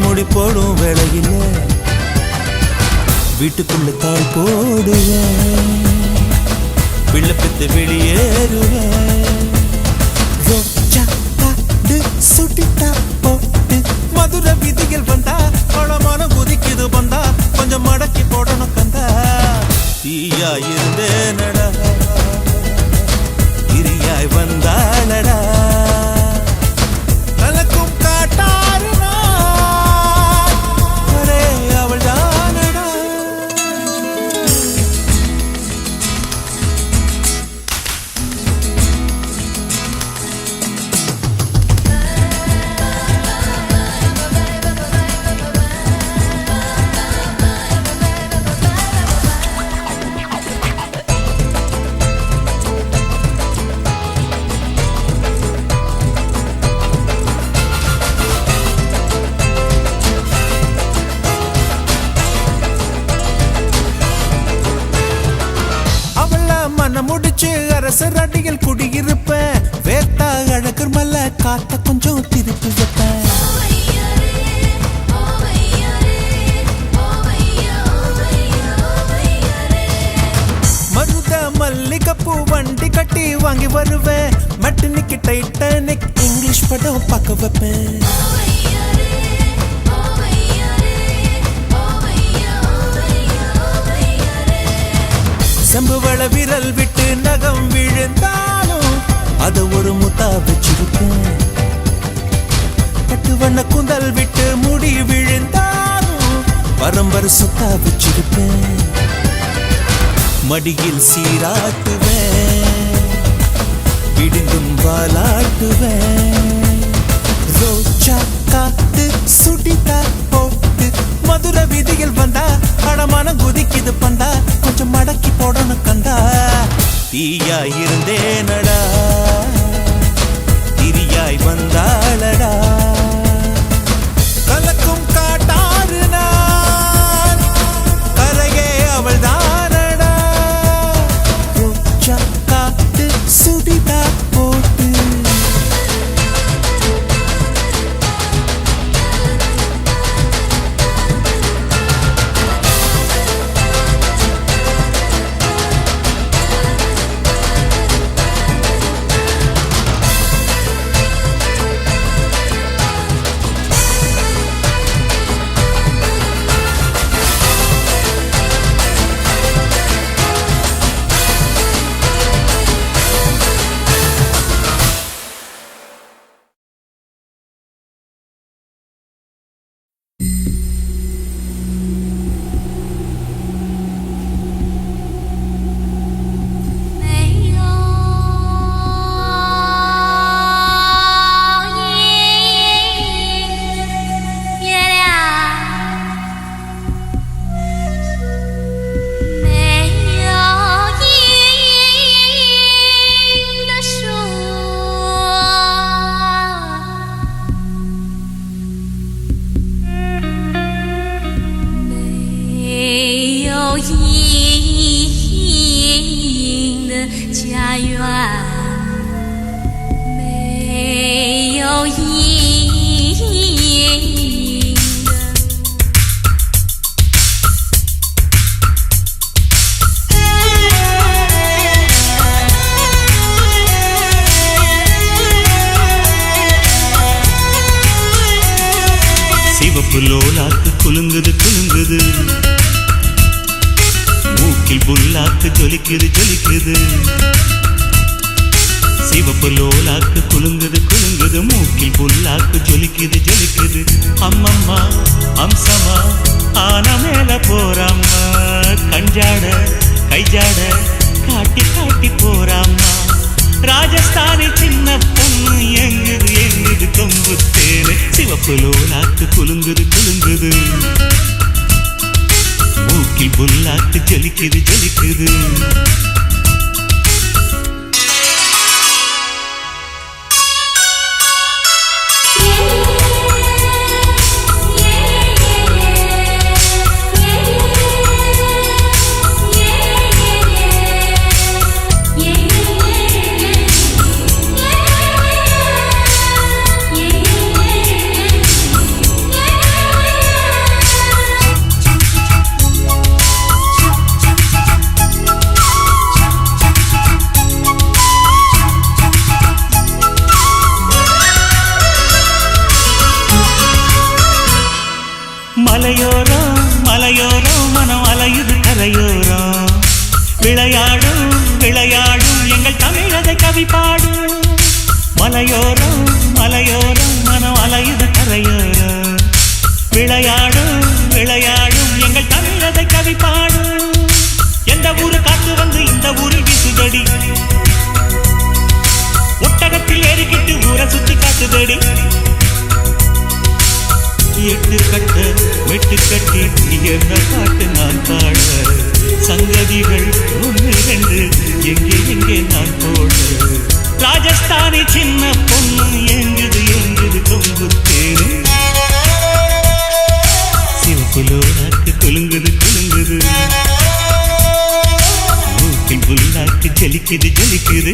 முடி போடும் வேளையில வீட்டுக்குள்ள தாள் போடுவேன் பிள்ளை பெத்து வெளியேறுவேன் சுட்டித்தா போட்டு மதுரை விதிகள் வந்தா பழமான குதிக்குது வந்தா கொஞ்சம் மடக்கி போடணும் கந்தா தீயா இருந்தேனடா இரியாய் வந்தாளடா கலக்கும் காட்டாரு அரே அவள் தானடா முடிச்சு அரசரடியில் குடியிருப்பேன் வேத்தா அழகர் மல்ல காத்த கொஞ்சம் திருப்பி வைப்பேன் மருத மல்லிகைப்பூ வண்டி கட்டி வாங்கி வருவேன் மெட்டனிக்கு டைட்டானிக் இங்கிலீஷ் படம் பார்க்க வைப்பேன் செம்புவள விரல் விட்டு நகம் விழுந்தாலும் அத ஒரு முத்தா வச்சிருப்பேன் பட்டு வண்ண குந்தல் விட்டு முடி விழுந்தாலும் பரம்பரை சுத்தா வச்சிருப்பேன் மடியில் சீராட்டுவேன் விடுங்கும் வாலாட்டுவேன் ரோஜா காத்து சுடிதா போட்டு மதுரை விதியில் வந்தா அடமான குதிக்குது பந்தா கொஞ்சம் மடக்கி போடணும் கந்தா தீயா இருந்தேனடா திரியாய் வந்தாளடா கலக்கும் காட்டாறு நான் கரையே அவள் தானடா ரோஜா காத்து சுடிதா போட்டு லோலாக்கு குலுங்குது குலுங்குது மூக்கில் புல்லாக்கு ஜொலிக்குது ஜொலிக்குது சிவப்பு லோலாக்கு குலுங்குது குலுங்குது மூக்கில் புல்லாக்கு ஜொலிக்குது ஜொலிக்குது அம்மம்மா அம்சமா ஆன மேல போறாம்மா கஞ்சாட கைஜாட காட்டி காட்டி போறாம்மா ராஜஸ்தானி சின்ன பொண்ணு எங்குது எங்குது கொம்பு தேனு சிவப்பு லோலாக்கு குலுங்குது குலுங்குது மூக்கில் புல்லாக்கு ஜொலிக்குது ஜொலிக்குது yeah. மலையோரம் மலையோரம் மனம் அலையுது கரையோரம் விளையாடும் விளையாடும் எங்கள் தமிழதை கவி பாடும் மலையோரம் மலையோரம் மனம் அலையுது கரையோரம் விளையாடும் விளையாடும் எங்கள் தமிழதை கவி பாடும் எந்த ஊரு காத்து வந்து இந்த ஊரில் வீசுதடி ஒட்டகத்தில் ஏறிக்கிட்டு ஊரை சுத்தி காத்துதடி எட்டு கட்ட வெட்டு கட்டி என்ன பாட்டு நான் பாட சங்கதிகள் ஒன்று ரெண்டு எங்கே எங்கே நான் போட ராஜஸ்தானி சின்ன பொண்ணு எங்குது எங்குது கொம்புத்தேரு சிவப்புலோராக்கு குலுங்குது குலுங்குது மூக்கில் புல்லாக்கு ஜலிக்குது ஜலிக்குது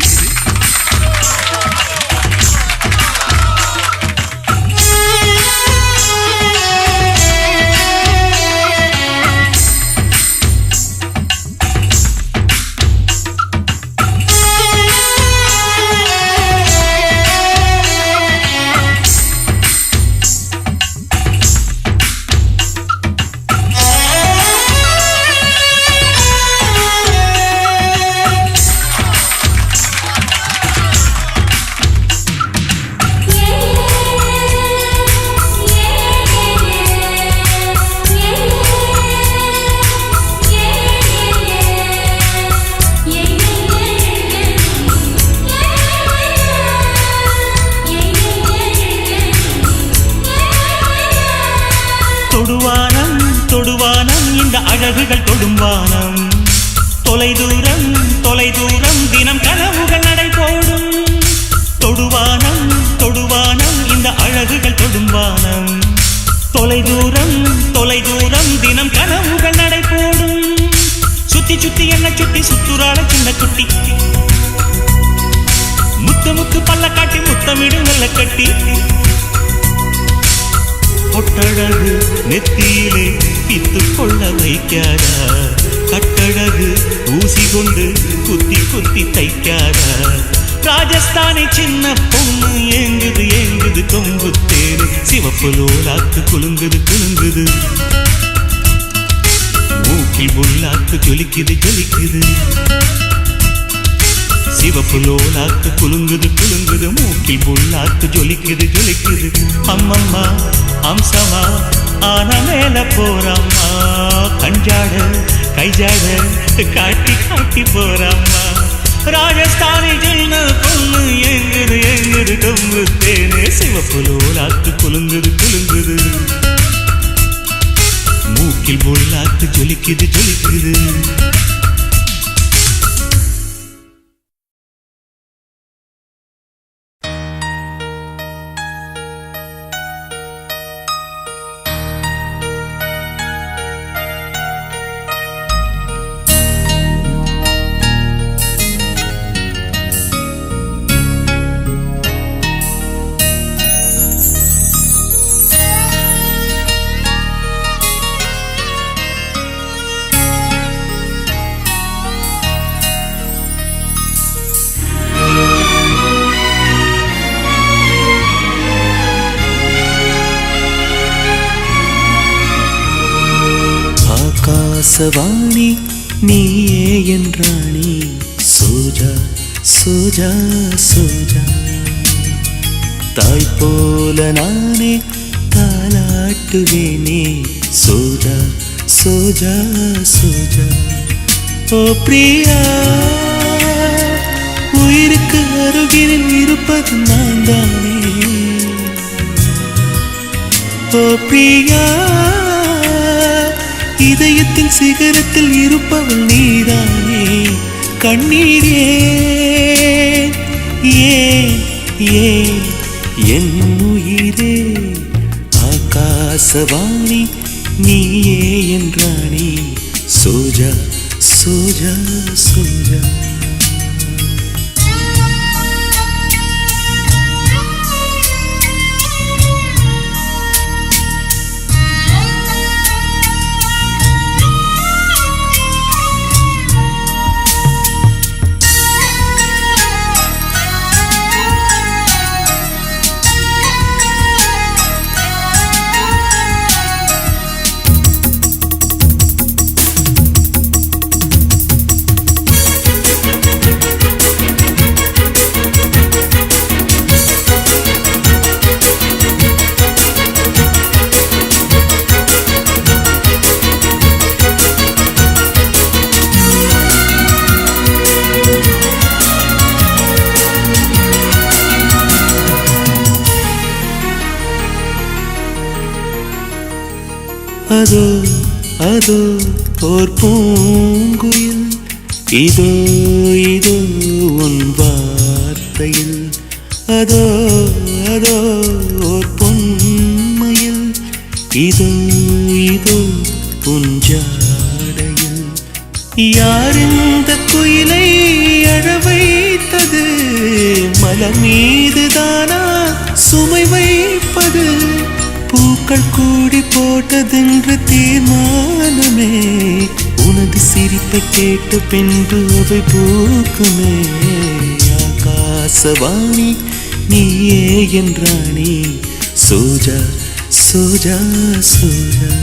தொடுவானம் தொடுவானம் இந்த அழகுகள் தொடும்பானம் தொலைதூரம் தொலைதூரம் தினம் கனவுகள் நடை போடும் தொடுவானம் தொடுவானம் இந்த அழகுகள் தொடும்பானம் தொலைதூரம் தொலைதூரம் தினம் கனவுகள் நடை போடும் சுத்தி சுத்தி என்ன சுட்டி சுத்துறாள சின்ன குட்டி முத்து முத்து பல்ல காட்டி முத்தமிடும் வெள்ள கட்டி பொட்டழகு நெத்தியிலே பித்து கொள்ள வைக்காதா கட்டழகு ஊசி கொண்டு குத்தி குத்தி தைக்காதா ராஜஸ்தானி சின்ன பொண்ணு ஏங்குது ஏங்குது கொம்புத்தேரு சிவப்புலோலாக்கு குலுங்குது குலுங்குது மூக்கில் புல்லாக்கு ஜொலிக்குது ஜொலிக்குது சிவப்புலோலாக்கு குலுங்குது குலுங்குது மூக்கில் புல்லாக்கு ஜொலிக்குது ஜொலிக்குது அம்மம்மா அம்சமா ஆன மேல போறம்மா கஞ்சாட கைஜாட காட்டி காட்டி போறம்மா ராஜஸ்தானி சின்ன பொண்ணு எங்குது எங்குது கொம்புத்தேனே சிவப்புலோலாக்கு குலுங்குது குலுங்குது மூக்கில் புல்லாக்கு ஜொலிக்குது ஜொலிக்குது ஆகாசவாணி நீயே என்றாணி சோஜா சோஜா சோஜா தாய் போல நானே தாலாட்டுவேனே சோஜா சோஜா சோஜா ஓ பிரியா உயிருக்கு அருகில் இருப்பது நான் தானே ஓ பிரியா இதயத்தின் சிகரத்தில் இருப்பவள் நீதானே கண்ணீர் ஏன் ஏன் ஏன் என் உயிரே ஆகாசவாணி நீயே என்றானே சோஜா சோஜா சோஜா அதோ அதோ ஓர் பூங்குயில் இதோ இதோ உன் வார்த்தையில் அதோ அதோ ஓர் பொன்மையில் இதோ இதோ உன் ஜாடையில் யார் இந்த குயிலை அழ வைத்தது மலர் மீதுதானா சுமை வைப்பது பூக்கள் கூடி போட்டதென்று தீர்மானமே உனது சிரிப்பை கேட்ட பின்பு அவை பூக்குமே ஆகாசவாணி நீயே என்றானே சோஜா சோஜா சோஜா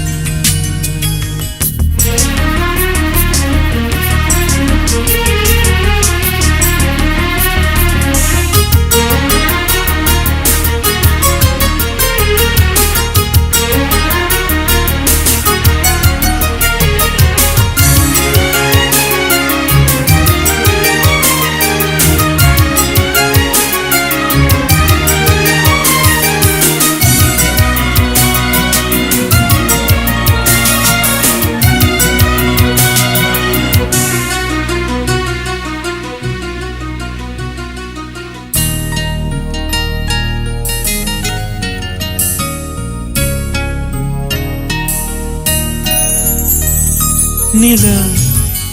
நிலா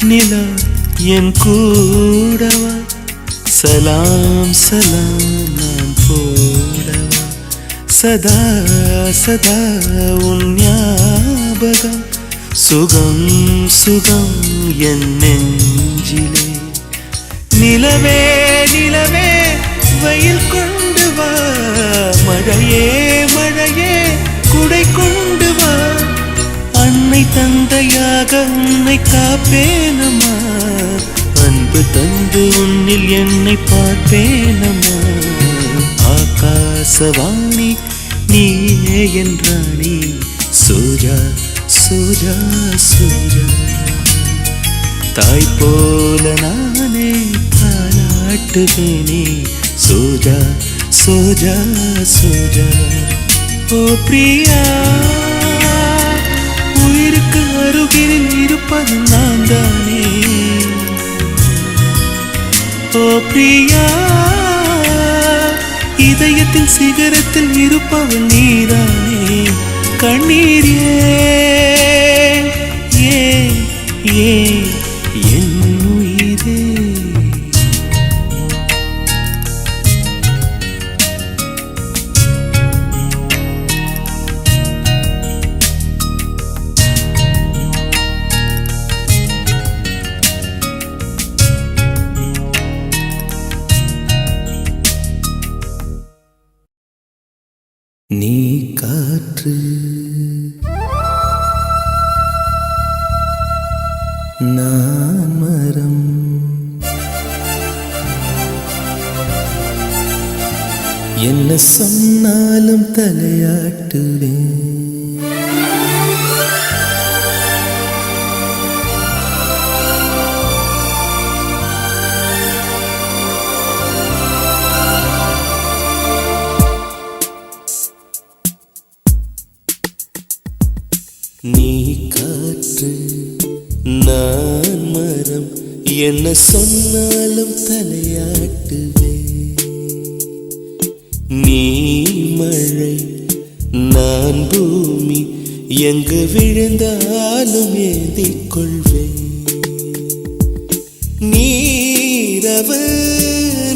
நிலா என் கூடவா சலாம் சலாம் நான் போடவா சதா சதா உன் ஞாபகம் சுகம் சுகம் என் நெஞ்சிலே நிலவே நிலவே வெயில் கொண்டு வா மழையே மழையே குடை கொண்டு வா அன்னை தந்தையாக உன்னை காப்பேனம்மா அன்பு தந்து உன்னில் என்னை பார்ப்பேனம்மா ஆகாசவாணி நீயே என்றானே சோஜா சோஜா சோஜா தாய் போல நானே தாலாட்டுவேனே சோஜா சோஜா சோஜா ஓ பிரியா உயிருக்கு அருகில் இருப்பது நான் தானே ஓ பிரியா இதயத்தின் சிகரத்தில் இருப்பவள் நீதானே கண்ணீர் ஏ என் உயிரே நீ காற்று நான் மரம் என்ன சொன்னாலும் தலையாட்டுவேன் நீ காற்று நான் மரம் என்ன சொன்னாலும் தலையாட்டுவே நீ மழை நான் பூமி எங்கு விழுந்தாலும் ஏந்திக் கொள்வேன் நீரவு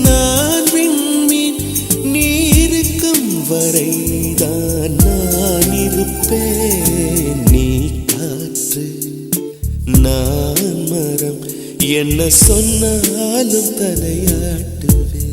நான் விண்மீன் நீருக்கும் வரைதான் நான் இருப்பேன் நீ காற்று நான் மரம் என்ன சொன்னாலும் தலையாட்டுவே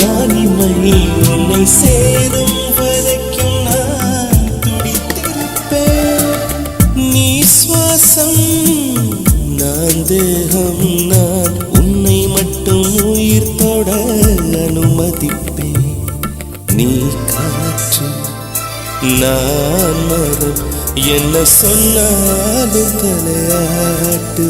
நான் இமை உன்னை சேரும் வரைக்கும் நான் துடித்திருப்பேன். நீ சுவாசம் நான் தேகம் நான் உன்னை மட்டும் உயிர் தொட அனுமதிப்பேன். நீ காற்று நான் மரம் என்ன சொன்னாலும் தலையாட்டு.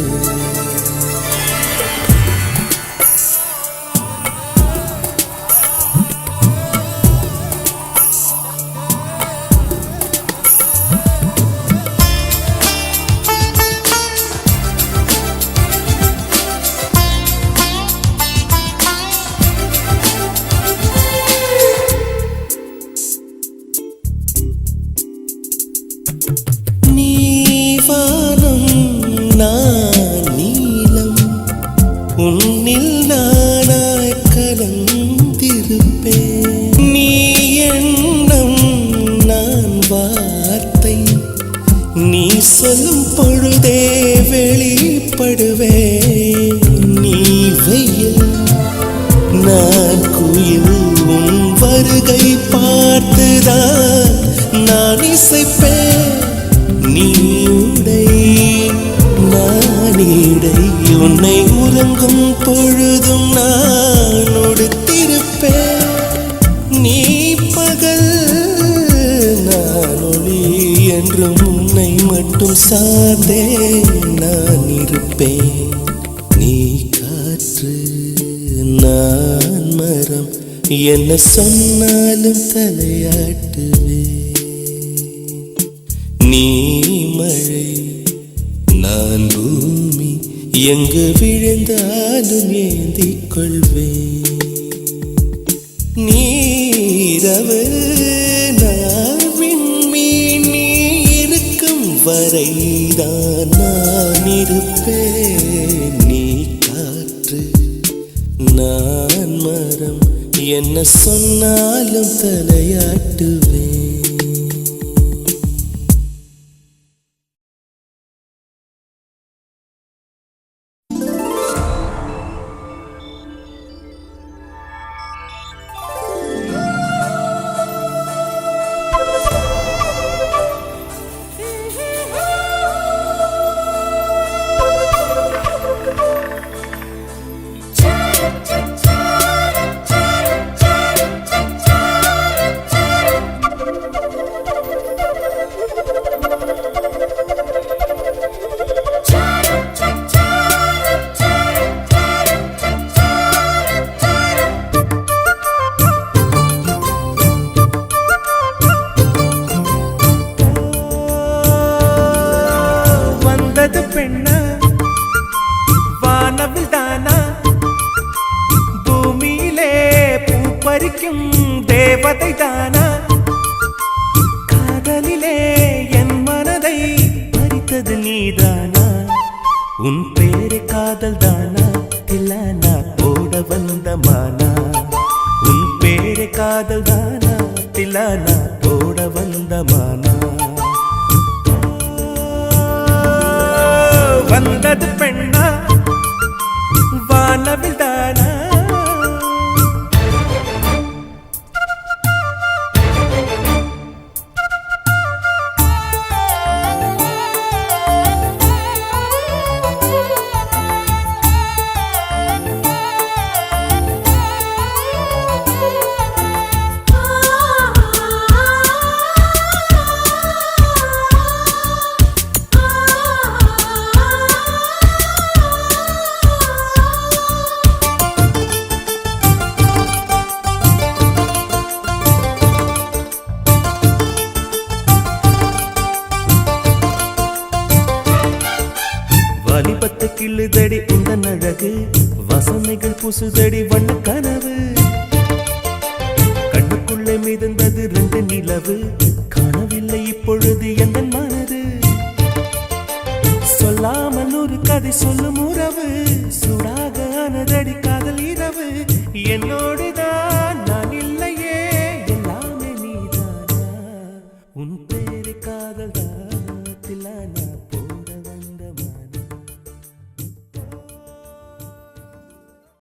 நான் நீலம் உன்னில் நானாய் கலந்திருப்பேன். நீ எண்ணம் நான் வார்த்தை நீ சொல்லும் பொழுதே வெளிப்படுவேன். நீ வெயில் நான் குயில் உன் வருகை பார்த்துதான் நான் இசைப்பேன். நீ உடை நான் இடை உன்னை உறங்கும் பொழுதும் நான் உடுத்திருப்பேன். நீ பகல் நான் ஒளி என்றும் உன்னை மட்டும் சார்ந்தே நான் இருப்பேன். நீ காற்று நான் மரம் என்ன சொன்னாலும் தலையாட்டுவேன். நீ மழை நான் பூமி எங்கு விழுந்தாலும் ஏந்திக் கொள்வேன். நீரவு நான் விண்மீன் நீ இருக்கும் வரைதான் நான் இருப்பேன். நீ காற்று நான் மரம் என்ன சொன்னாலும் தலையாட்டுவேன். பெண்ணா வானவில் தானா பூமியிலே பூ பறிக்கும் தேவதை தானா காதலிலே என் மனதை பறித்தது நீதானா உன் பேரு காதல் தானா தில்லானா போட வந்த மானா உன் பேரு காதல் தானா தில்லானா போட வந்த மானா வந்தது பெண்ணா வானவில் தானா வாலிபத்து கிள்ளுதடி இந்த அழகு வசனைகள் புசுதடி வண்ண கனவு கண்ணுக்குள்ளே மிதந்தது ரெண்டு நிலவு காணவில்லை இப்பொழுது எந்த மனது சொல்லாமல் ஒரு கதை சொல்லும் உறவு சூடாக